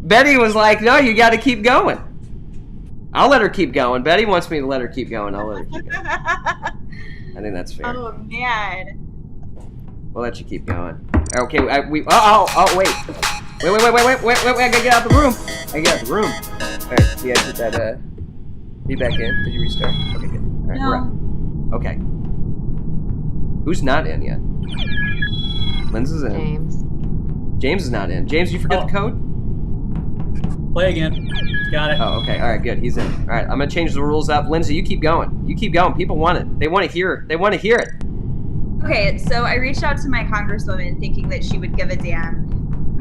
S1: Betty was like, no, you got to keep going. I'll let her keep going. Betty wants me to let her keep going. I'll let her keep going. I think that's fair.
S5: Oh, man.
S1: We'll let you keep going. Okay, wait. Wait, I gotta get out the room. I get out the room. Alright, you guys get that, be back in. Did you restart? Okay, good. Alright, we're out. Okay. Who's not in yet? Linz is in. James is not in. James, you forget the code?
S4: Play again. Got it.
S1: Oh, okay. Alright, good. He's in. Alright, I'm gonna change the rules up. Lindsay, you keep going. You keep going. People want it. They want to hear. They want to hear it.
S5: Okay, so I reached out to my Congresswoman thinking that she would give a damn.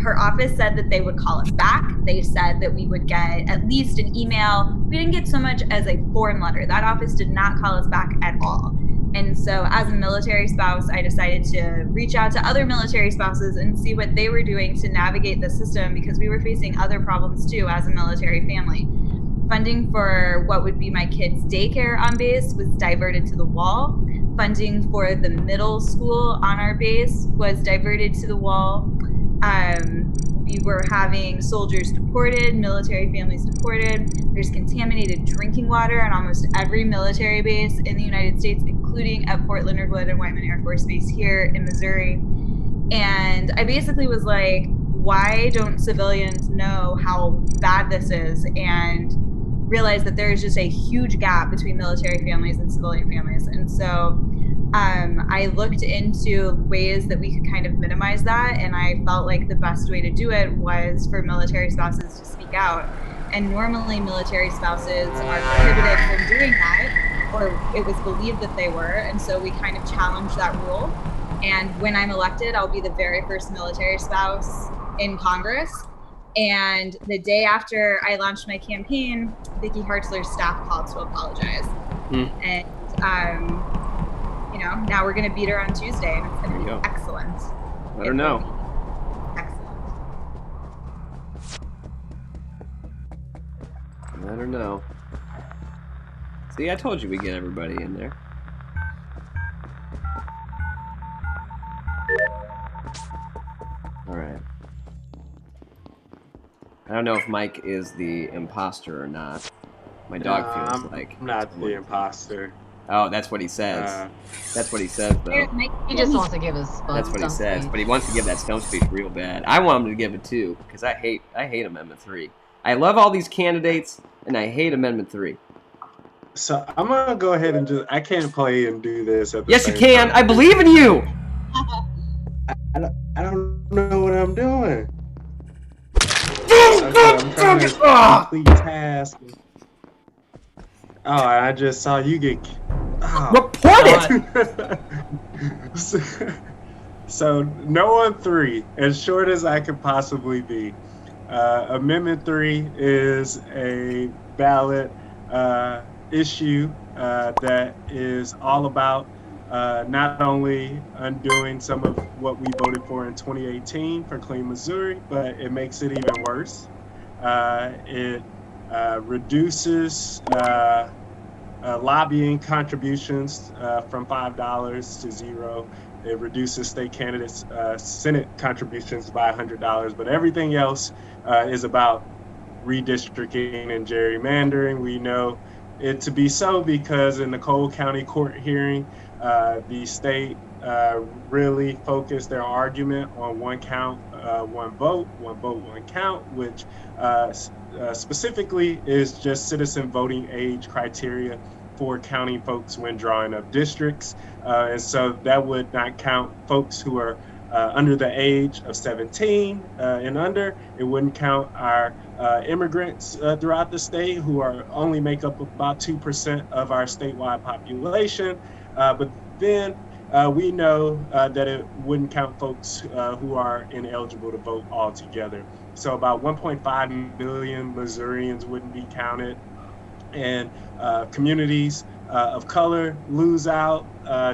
S5: Her office said that they would call us back. They said that we would get at least an email. We didn't get so much as a form letter. That office did not call us back at all. And so as a military spouse, I decided to reach out to other military spouses and see what they were doing to navigate the system, because we were facing other problems too as a military family. Funding for what would be my kids' daycare on base was diverted to the wall. Funding for the middle school on our base was diverted to the wall. We were having soldiers deported, military families deported. There's contaminated drinking water on almost every military base in the United States, including at Fort Leonard Wood and Whiteman Air Force Base here in Missouri. And I basically was like, why don't civilians know how bad this is? And realize that there is just a huge gap between military families and civilian families. And so I looked into ways that we could kind of minimize that, and I felt like the best way to do it was for military spouses to speak out. And normally military spouses are prohibited from doing that, or it was believed that they were, and so we kind of challenged that rule. And when I'm elected, I'll be the very first military spouse in Congress. And the day after I launched my campaign, Vicky Hartzler's staff called to apologize. And you know, now we're going to beat her on Tuesday, and it's going to be excellent.
S1: Let her know.
S5: Excellent.
S1: Let her know. See, I told you we'd get everybody in there. Alright. I don't know if Mike is the imposter or not. My dog feels like...
S2: I'm not the imposter.
S1: Oh, that's what he says. That's what he says, though.
S3: He just wants to give his
S1: That's what he says, but he wants to give that stump speech real bad. I want him to give it too, because I hate Amendment 3. I love all these candidates, and I hate Amendment 3.
S2: So I'm gonna go ahead and just, I can't play and do this at the
S1: Yes, you
S2: same
S1: can.
S2: time.
S1: I believe in you.
S2: I don't know what I'm doing. trying to complete tasks. Oh, I just saw you get. Oh,
S1: Report it!
S2: So, no on 3, as short as I could possibly be. Amendment 3 is a ballot issue that is all about not only undoing some of what we voted for in 2018 for Clean Missouri, but it makes it even worse. It reduces lobbying contributions from $5 to 0. It reduces state candidates' Senate contributions by $100, but everything else is about redistricting and gerrymandering. We know it to be so because in the Cole County court hearing, the state really focused their argument on one count, one vote, one count, which specifically is just citizen voting age criteria for counting folks when drawing up districts. And so that would not count folks who are under the age of 17 and under. It wouldn't count our immigrants throughout the state who are only make up about 2% of our statewide population. But then we know that it wouldn't count folks who are ineligible to vote altogether. So about 1.5 million Missourians wouldn't be counted. And communities of color lose out,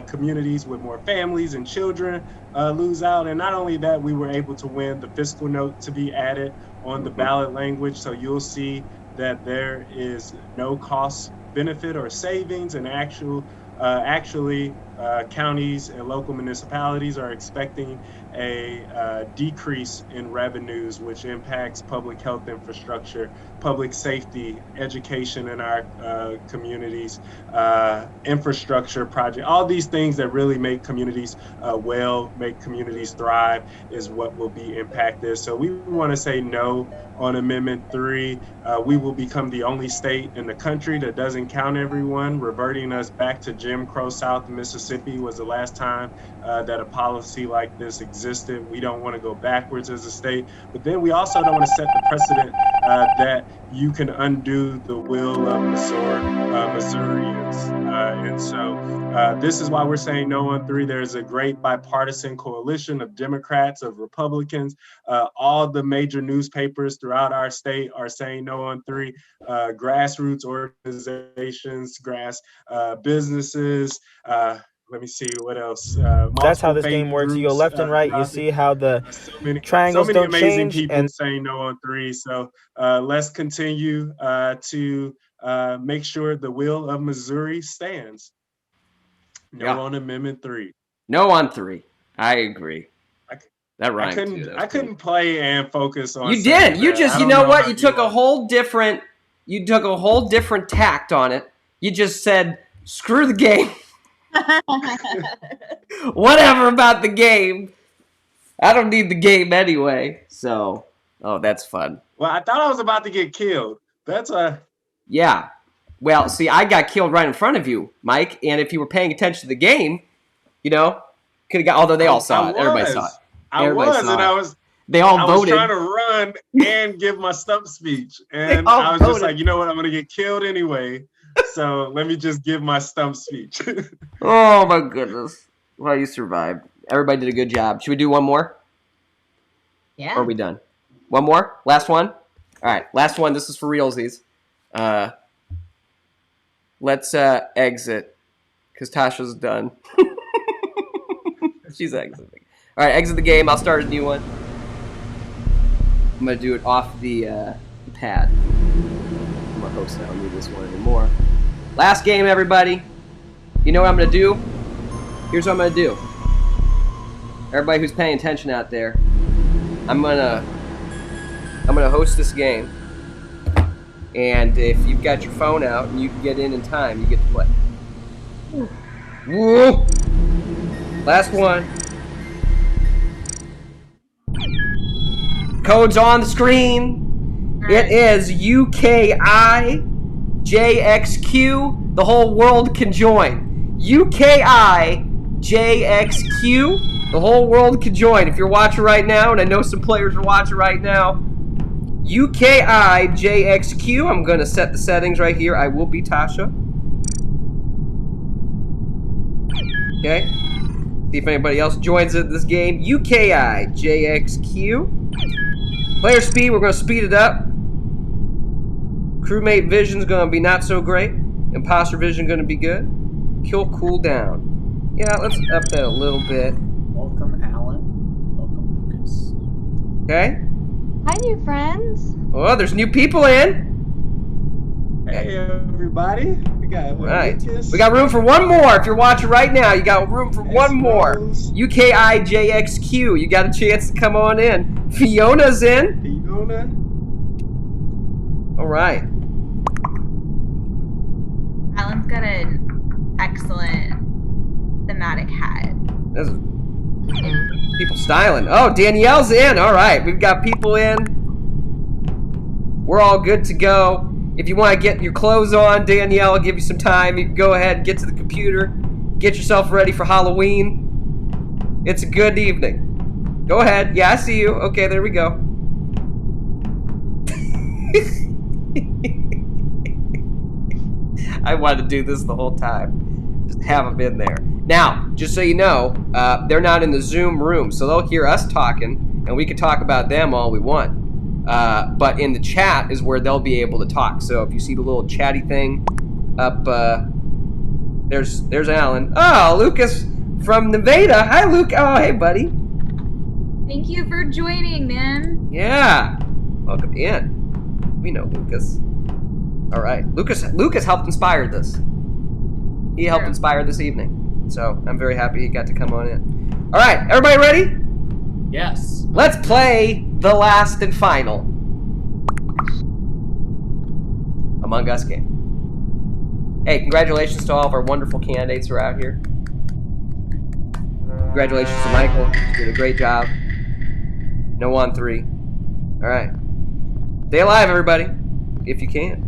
S2: communities with more families and children lose out. And not only that, we were able to win the fiscal note to be added on the ballot language. So you'll see that there is no cost benefit or savings, and actually counties and local municipalities are expecting a decrease in revenues, which impacts public health infrastructure, public safety, education in our communities, infrastructure project, all these things that really make communities make communities thrive is what will be impacted. So we want to say no on Amendment 3. We will become the only state in the country that doesn't count everyone, reverting us back to Jim Crow South Mississippi was the last time that a policy like this existed. We don't want to go backwards as a state, but then we also don't want to set the precedent that you can undo the will of Missourians. And so this is why we're saying no on 3. There's a great bipartisan coalition of Democrats, of Republicans. All the major newspapers throughout our state are saying no on 3. Grassroots organizations, businesses, let me see what else.
S11: That's how this game works. You go left and right. You see how the triangles don't change. So many amazing
S2: people saying no on 3. So let's continue to make sure the will of Missouri stands. No on Amendment 3.
S1: No on 3. I agree. That rhymed.
S2: I couldn't play and focus on.
S1: You did. You just. You know what? You took a whole different. You took a whole different tact on it. You just said, "Screw the game." Whatever about the game. I don't need the game anyway. So, that's fun.
S2: Well, I thought I was about to get killed.
S1: Yeah. Well, see, I got killed right in front of you, Mike. And if you were paying attention to the game, could have got. Although they all saw it. Everybody saw it. They all voted.
S2: I was trying to run and give my stump speech, and I was just like, you know what? I'm going to get killed anyway. So let me just give my stump speech.
S1: Oh my goodness. Well, you survived. Everybody did a good job. Should we do one more?
S3: Yeah.
S1: Or are we done? One more? Last one? All right. Last one. This is for realsies. Let's exit because Tasha's done. She's exiting. All right. Exit the game. I'll start a new one. I'm going to do it off the pad. I'm a host. I don't need this one anymore. Last game, everybody. You know what I'm going to do? Here's what I'm going to do. Everybody who's paying attention out there, I'm gonna host this game. And if you've got your phone out and you can get in time, you get to play. Whoa. Last one. Code's on the screen. It is UKIJXQ. The whole world can join. UKIJXQ. The whole world can join. If you're watching right now, and I know some players are watching right now, UKIJXQ. I'm going to set the settings right here. I will be Tasha. Okay. See if anybody else joins this game. UKIJXQ. Player speed, we're going to speed it up. Crewmate vision's going to be not so great. Imposter vision going to be good. Kill cooldown. Yeah, let's up that a little bit.
S4: Welcome, Alan. Welcome, Lucas.
S1: Okay.
S3: Hi, new friends.
S1: Oh, there's new people in.
S2: Hey, everybody. We got what,
S1: Right.
S2: Lucas?
S1: We got room for one more. If you're watching right now, you got room for one more.
S2: Rose.
S1: UKIJXQ. You got a chance to come on in. Fiona's in.
S2: Fiona.
S1: All right.
S5: Alan's got an excellent thematic hat.
S1: This is people styling. Oh, Danielle's in. All right. We've got people in. We're all good to go. If you want to get your clothes on, Danielle, I'll give you some time. You can go ahead and get to the computer. Get yourself ready for Halloween. It's a good evening. Go ahead. Yeah, I see you. Okay, there we go. I wanted to do this the whole time. Just have them in there. Now, just so you know, they're not in the Zoom room, so they'll hear us talking, and we can talk about them all we want. But in the chat is where they'll be able to talk. So if you see the little chatty thing up, there's Alan. Oh, Lucas from Nevada. Hi, Luke. Oh, hey, buddy.
S5: Thank you for joining, man.
S1: Yeah. Welcome in. We know Lucas. All right. Lucas helped inspire this. He helped inspire this evening. So I'm very happy he got to come on in. All right. Everybody ready?
S4: Yes.
S1: Let's play the last and final Among Us game. Hey, congratulations to all of our wonderful candidates who are out here. Congratulations to Michael. You did a great job. No on 3. All right. Stay alive, everybody, if you can.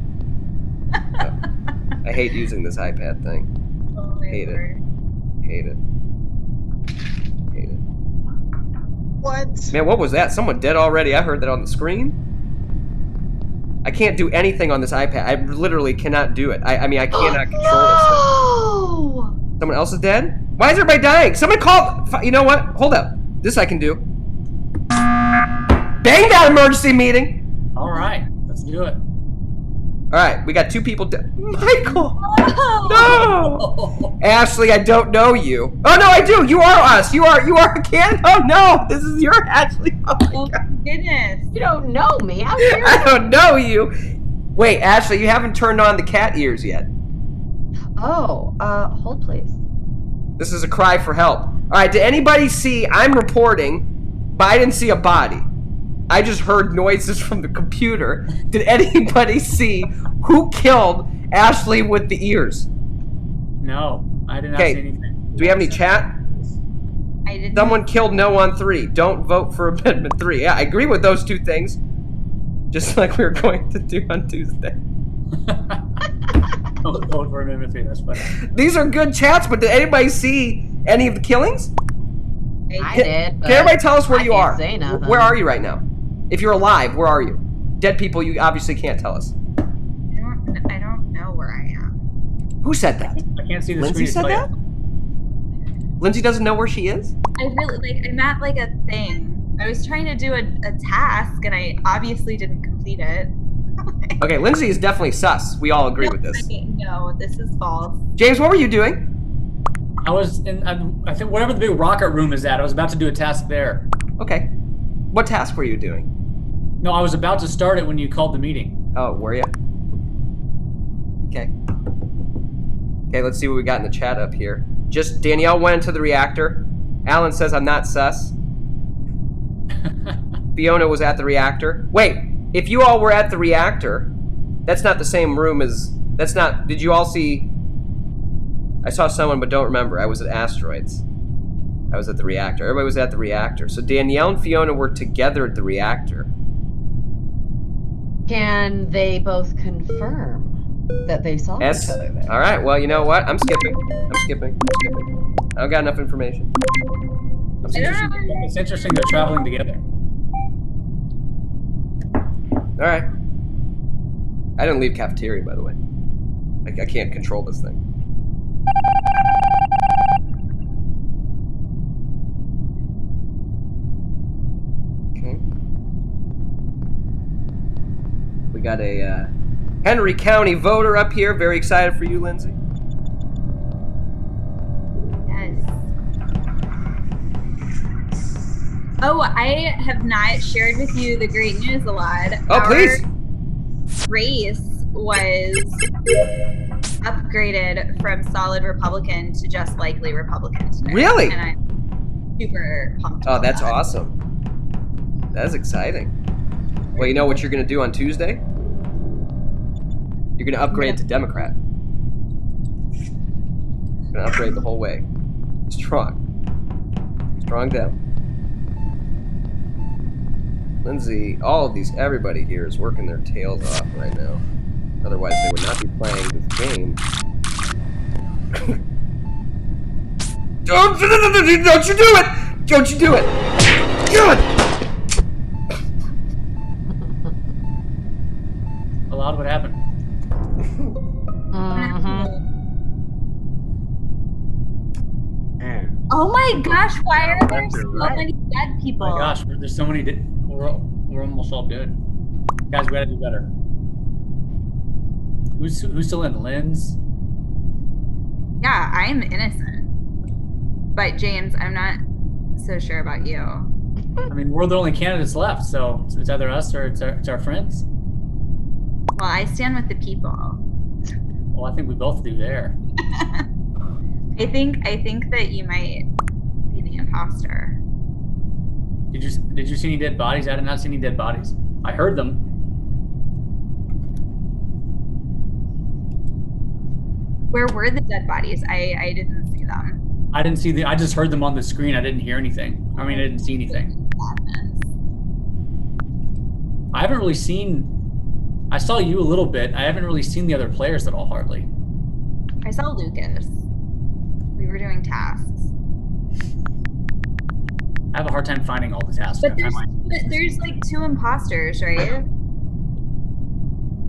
S1: I hate using this iPad thing.
S5: Oh,
S1: Hate it. Hate it. Hate it.
S2: What?
S1: Man, what was that? Someone dead already? I heard that on the screen. I can't do anything on this iPad. I literally cannot do it. I mean, I cannot control this thing.
S3: Oh!
S1: Someone else is dead? Why is everybody dying? Someone call... You know what? Hold up. This I can do. Bang that emergency meeting!
S4: All right, let's do it.
S1: All right, we got 2 people dead. Michael!
S5: Oh.
S1: No! Ashley, I don't know you. Oh, no, I do. You are us. You are a can. Oh, no. This is your Ashley. Oh, my
S5: Oh,
S1: God.
S5: goodness.
S3: You don't know me. How dare you?
S1: I don't know you. Wait, Ashley, you haven't turned on the cat ears yet.
S3: Oh, hold please.
S1: This is a cry for help. All right, did anybody see? I'm reporting, but I didn't see a body. I just heard noises from the computer. Did anybody see who killed Ashley with the ears?
S4: No, I did not see anything.
S1: Do we have any chat?
S5: I didn't.
S1: Someone killed no on 3. Don't vote for Amendment 3. Yeah, I agree with those 2 things. Just like we were going to do on Tuesday.
S4: Don't vote for Amendment 3. That's funny.
S1: These are good chats, but did anybody see any of the killings?
S3: I did.
S1: Can everybody tell us where you are?
S3: Say nothing.
S1: Where are you right now? If you're alive, where are you? Dead people, you obviously can't tell us.
S5: I don't know where I am.
S1: Who said that?
S4: I can't see the
S1: Lindsay
S4: screen.
S1: said that? Lindsay doesn't know where she is?
S5: I really I'm at like a thing. I was trying to do a task and I obviously didn't complete it.
S1: Okay, Lindsay is definitely sus. We all agree with this.
S5: No, this is false.
S1: James, what were you doing?
S4: I was in, I think, whatever the big rocket room is at. I was about to do a task there.
S1: Okay. What task were you doing?
S4: No, I was about to start it when you called the meeting.
S1: Oh, were you? Okay. Okay, let's see what we got in the chat up here. Just Danielle went into the reactor. Alan says I'm not sus. Fiona was at the reactor. Wait, if you all were at the reactor, that's not the same room as... That's not... Did you all see... I saw someone, but don't remember. I was at Asteroids. I was at the reactor. Everybody was at the reactor. So Danielle and Fiona were together at the reactor.
S3: Can they both confirm that they saw each other there?
S1: All right. Well, you know what? I'm skipping. I don't got enough information.
S4: It's interesting they're traveling together.
S1: All right. I didn't leave cafeteria, by the way. I can't control this thing. Okay. We got a Henry County voter up here. Very excited for you, Lindsay.
S5: Yes. Oh, I have not shared with you the great news, Elad.
S1: Oh, please.
S5: Our race was upgraded from solid Republican to just likely Republican today.
S1: Really?
S5: And I'm super pumped.
S1: Oh,
S5: about
S1: that's
S5: that.
S1: awesome. That's exciting. Well, you know what you're going to do on Tuesday? You're going to upgrade it to Democrat. You're going to upgrade the whole way. Strong. Strong Dem. Lindsay, all of these, everybody here is working their tails off right now. Otherwise, they would not be playing this game. Don't you do it! Don't you do it! Good!
S4: Elad, what happened?
S2: Man.
S5: Oh my gosh, why are there so
S2: Right.
S5: many dead people?
S4: Oh my gosh, there's so many. We're almost all dead. Guys, we gotta do better. Who's still in? Linz?
S5: Yeah, I'm innocent. But James, I'm not so sure about you.
S4: I mean, we're the only candidates left, so it's either us or it's our friends.
S5: Well, I stand with the people.
S4: Well, I think we both do there.
S5: I think that you might be the imposter.
S4: Did you see any dead bodies? I did not see any dead bodies. I heard them.
S5: Where were the dead bodies? I didn't see them.
S4: I didn't see I just heard them on the screen. I didn't hear anything. I mean, I didn't see anything.
S5: Madness.
S4: I haven't really seen. I saw you a little bit. I haven't really seen the other players at all, hardly.
S5: I saw Lucas. We were doing tasks.
S4: I have a hard time finding all the tasks.
S5: But there's like 2 imposters, right?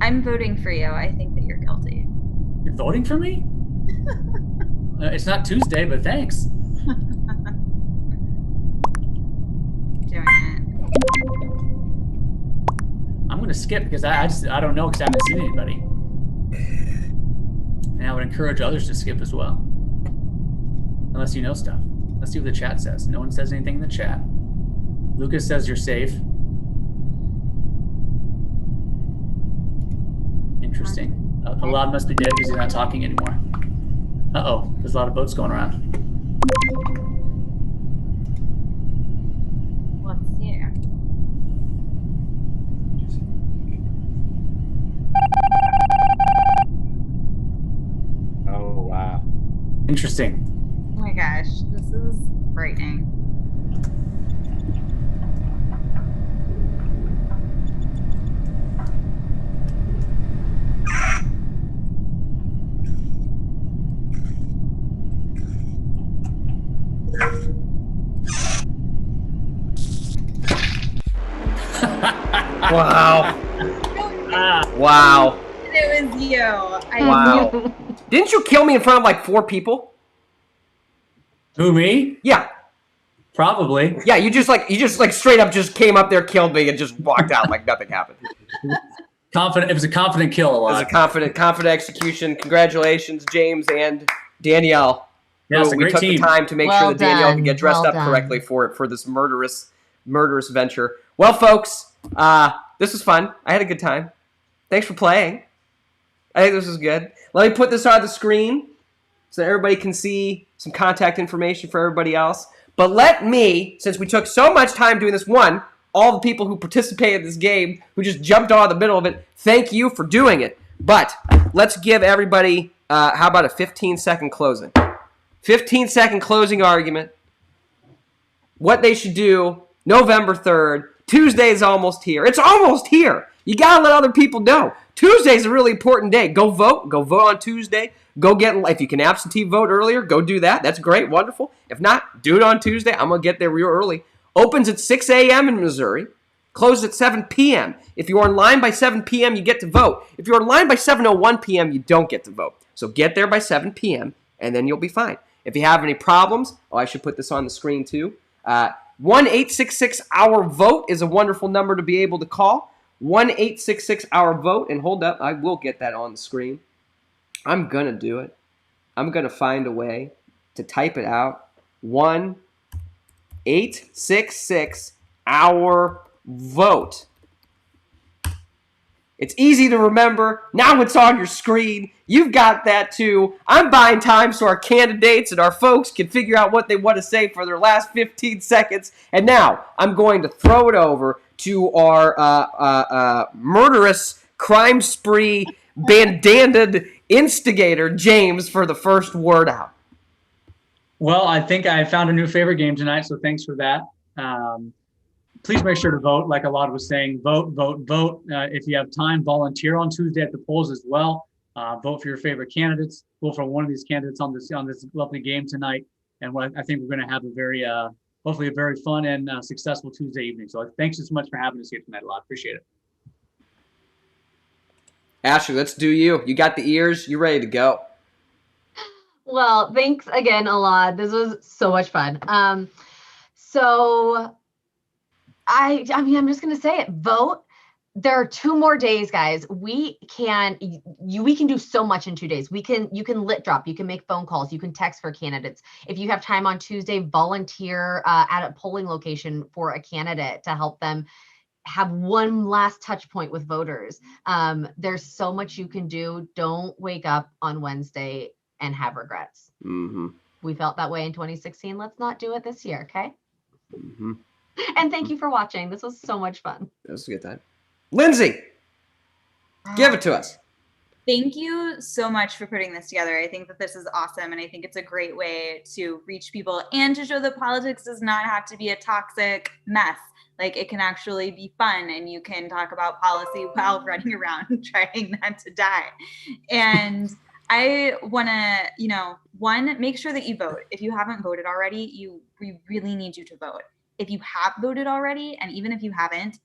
S5: I'm voting for you. I think that you're guilty.
S4: You're voting for me? It's not Tuesday, but thanks.
S5: Doing it.
S4: I'm gonna skip because I don't know because I haven't seen anybody. And I would encourage others to skip as well. Unless you know stuff. Let's see what the chat says. No one says anything in the chat. Lucas says you're safe. Interesting. Elad must be dead because he's not talking anymore. Uh-oh, there's a lot of boats going around.
S5: Let's see.
S2: Oh, wow.
S4: Interesting.
S5: Oh my gosh, this is frightening.
S1: Wow. Wow.
S5: It was you.
S1: Wow. Didn't you kill me in front of like 4 people?
S4: Who, me?
S1: Yeah.
S4: Probably.
S1: Yeah, you just like straight up just came up there, killed me, and just walked out like nothing happened.
S4: Confident. It was a confident kill,
S1: It was a confident execution. Congratulations, James and Danielle.
S4: Yeah, it's a
S1: we
S4: great
S1: took
S4: team.
S1: the time to make
S3: Well
S1: sure that Danielle
S3: done.
S1: could get dressed
S3: Well
S1: up
S3: done.
S1: correctly for this murderous venture. Well, folks, this was fun. I had a good time. Thanks for playing. I think this was good. Let me put this on the screen so that everybody can see some contact information for everybody else. But let me, since we took so much time doing this, all the people who participated in this game, who just jumped on the middle of it, thank you for doing it. But let's give everybody, how about a 15-second closing? 15-second closing argument. What they should do November 3rd. Tuesday is almost here. It's almost here. You got to let other people know. Tuesday's a really important day. Go vote. Go vote on Tuesday. Go get, if you can absentee vote earlier, go do that. That's great. Wonderful. If not, do it on Tuesday. I'm going to get there real early. Opens at 6 a.m. in Missouri. Closes at 7 p.m. If you are in line by 7 p.m., you get to vote. If you're in line by 7:01 p.m., you don't get to vote. So get there by 7 p.m., and then you'll be fine. If you have any problems, I should put this on the screen too. 1-866-OUR-VOTE is a wonderful number to be able to call. 1-866-OUR-VOTE. And hold up, I will get that on the screen. I'm going to do it. I'm going to find a way to type it out. 1-866-OUR-VOTE. It's easy to remember. Now it's on your screen. You've got that too. I'm buying time so our candidates and our folks can figure out what they want to say for their last 15 seconds. And now I'm going to throw it over to our murderous crime spree bandanaed instigator, James, for the first word out.
S4: Well, I think I found a new favorite game tonight, so thanks for that. Please make sure to vote. Like Elad was saying, vote, vote, vote. If you have time, volunteer on Tuesday at the polls as well. Vote for your favorite candidates. Vote for one of these candidates on this lovely game tonight. And I think we're going to have a very, hopefully a very fun and successful Tuesday evening. So thanks so much for having us here tonight, Elad. Appreciate it.
S1: Ashley, let's do you. You got the ears. You ready to go?
S3: Well, thanks again, Elad. This was so much fun. So I mean, I'm just going to say it. Vote. There are 2 more days, guys. We can do so much in 2 days. You can lit drop. You can make phone calls. You can text for candidates. If you have time on Tuesday, volunteer at a polling location for a candidate to help them have one last touch point with voters. There's so much you can do. Don't wake up on Wednesday and have regrets.
S1: Mm-hmm.
S3: We felt that way in 2016. Let's not do it this year, okay?
S1: Mm-hmm.
S3: And thank you for watching. This was so much fun.
S1: That was a good time. Lindsay, give it to us.
S5: Thank you so much for putting this together. I think that this is awesome, and I think it's a great way to reach people and to show that politics does not have to be a toxic mess. Like, it can actually be fun, and you can talk about policy while running around trying not to die. And I want to, one, make sure that you vote. If you haven't voted already, we really need you to vote. If you have voted already, and even if you haven't,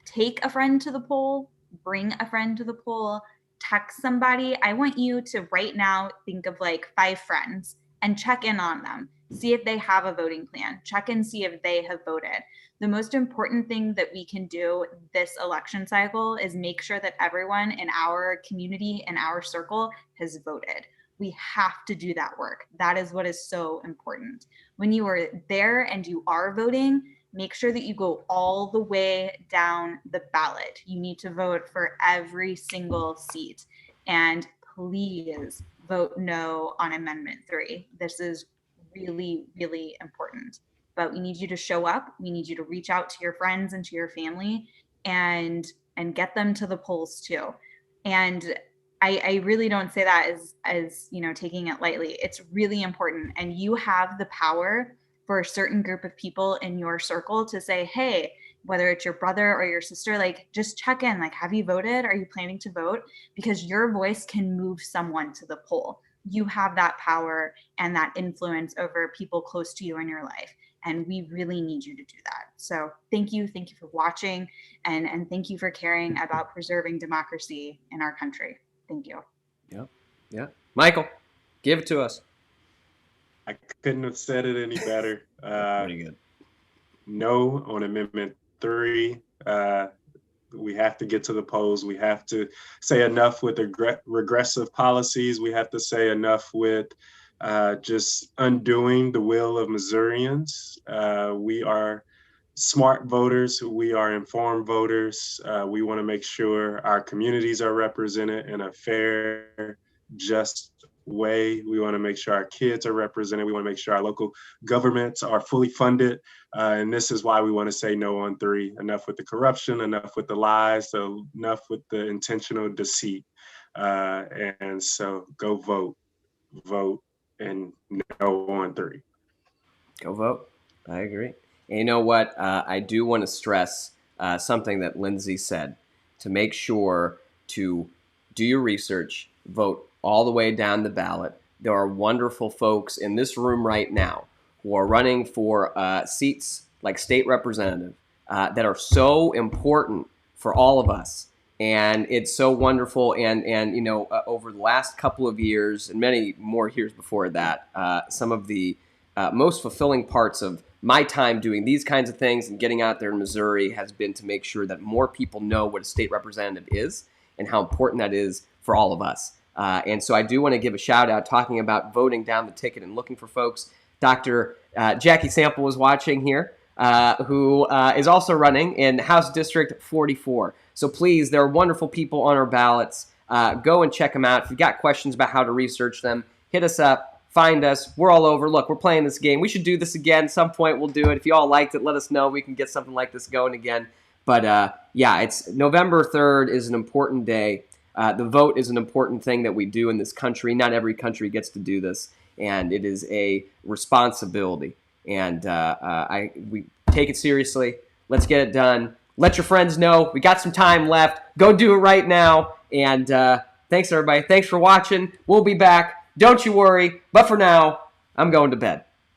S5: take a friend to the poll, bring a friend to the poll, text somebody. I want you to right now think of like 5 friends and check in on them. See if they have a voting plan. Check and see if they have voted. The most important thing that we can do this election cycle is make sure that everyone in our community and our circle has voted. We have to do that work. That is what is so important. When you are there and you are voting, make sure that you go all the way down the ballot. You need to vote for every single seat. And please vote no on Amendment 3. This is really, really important. But we need you to show up. We need you to reach out to your friends and to your family and get them to the polls too. And I really don't say that as taking it lightly. It's really important. And you have the power for a certain group of people in your circle to say, hey, whether it's your brother or your sister, like, just check in, like, have you voted? Are you planning to vote? Because your voice can move someone to the poll. You have that power and that influence over people close to you in your life. And we really need you to do that. So thank you for watching, and thank you for caring about preserving democracy in our country. Thank you.
S1: Yeah. Michael, give it to us.
S2: I couldn't have said it any better.
S1: Pretty good.
S2: No on Amendment 3. We have to get to the polls. We have to say enough with the regressive policies. We have to say enough with just undoing the will of Missourians. We are smart voters. We are informed voters. We want to make sure our communities are represented in a fair, just way. We want to make sure our kids are represented. We want to make sure our local governments are fully funded. And this is why we want to say no on 3. Enough with the corruption, enough with the lies, so enough with the intentional deceit. And so go vote, and no on 3.
S1: Go vote. I agree. And you know what? I do want to stress something that Lindsay said, to make sure to do your research, vote all the way down the ballot. There are wonderful folks in this room right now who are running for seats like state representative, that are so important for all of us. And it's so wonderful. And you know, over the last couple of years and many more years before that, some of the most fulfilling parts of my time doing these kinds of things and getting out there in Missouri has been to make sure that more people know what a state representative is and how important that is for all of us. And so I do want to give a shout out talking about voting down the ticket and looking for folks. Dr. Jackie Sample was watching here, who is also running in House District 44. So please, there are wonderful people on our ballots. Go and check them out. If you've got questions about how to research them, hit us up. Find us. We're all over. Look, we're playing this game. We should do this again. At some point, we'll do it. If you all liked it, let us know. We can get something like this going again. But yeah, it's November 3rd is an important day. The vote is an important thing that we do in this country. Not every country gets to do this, and it is a responsibility. And we take it seriously. Let's get it done. Let your friends know. We got some time left. Go do it right now. And thanks, everybody. Thanks for watching. We'll be back. Don't you worry. But for now, I'm going to bed.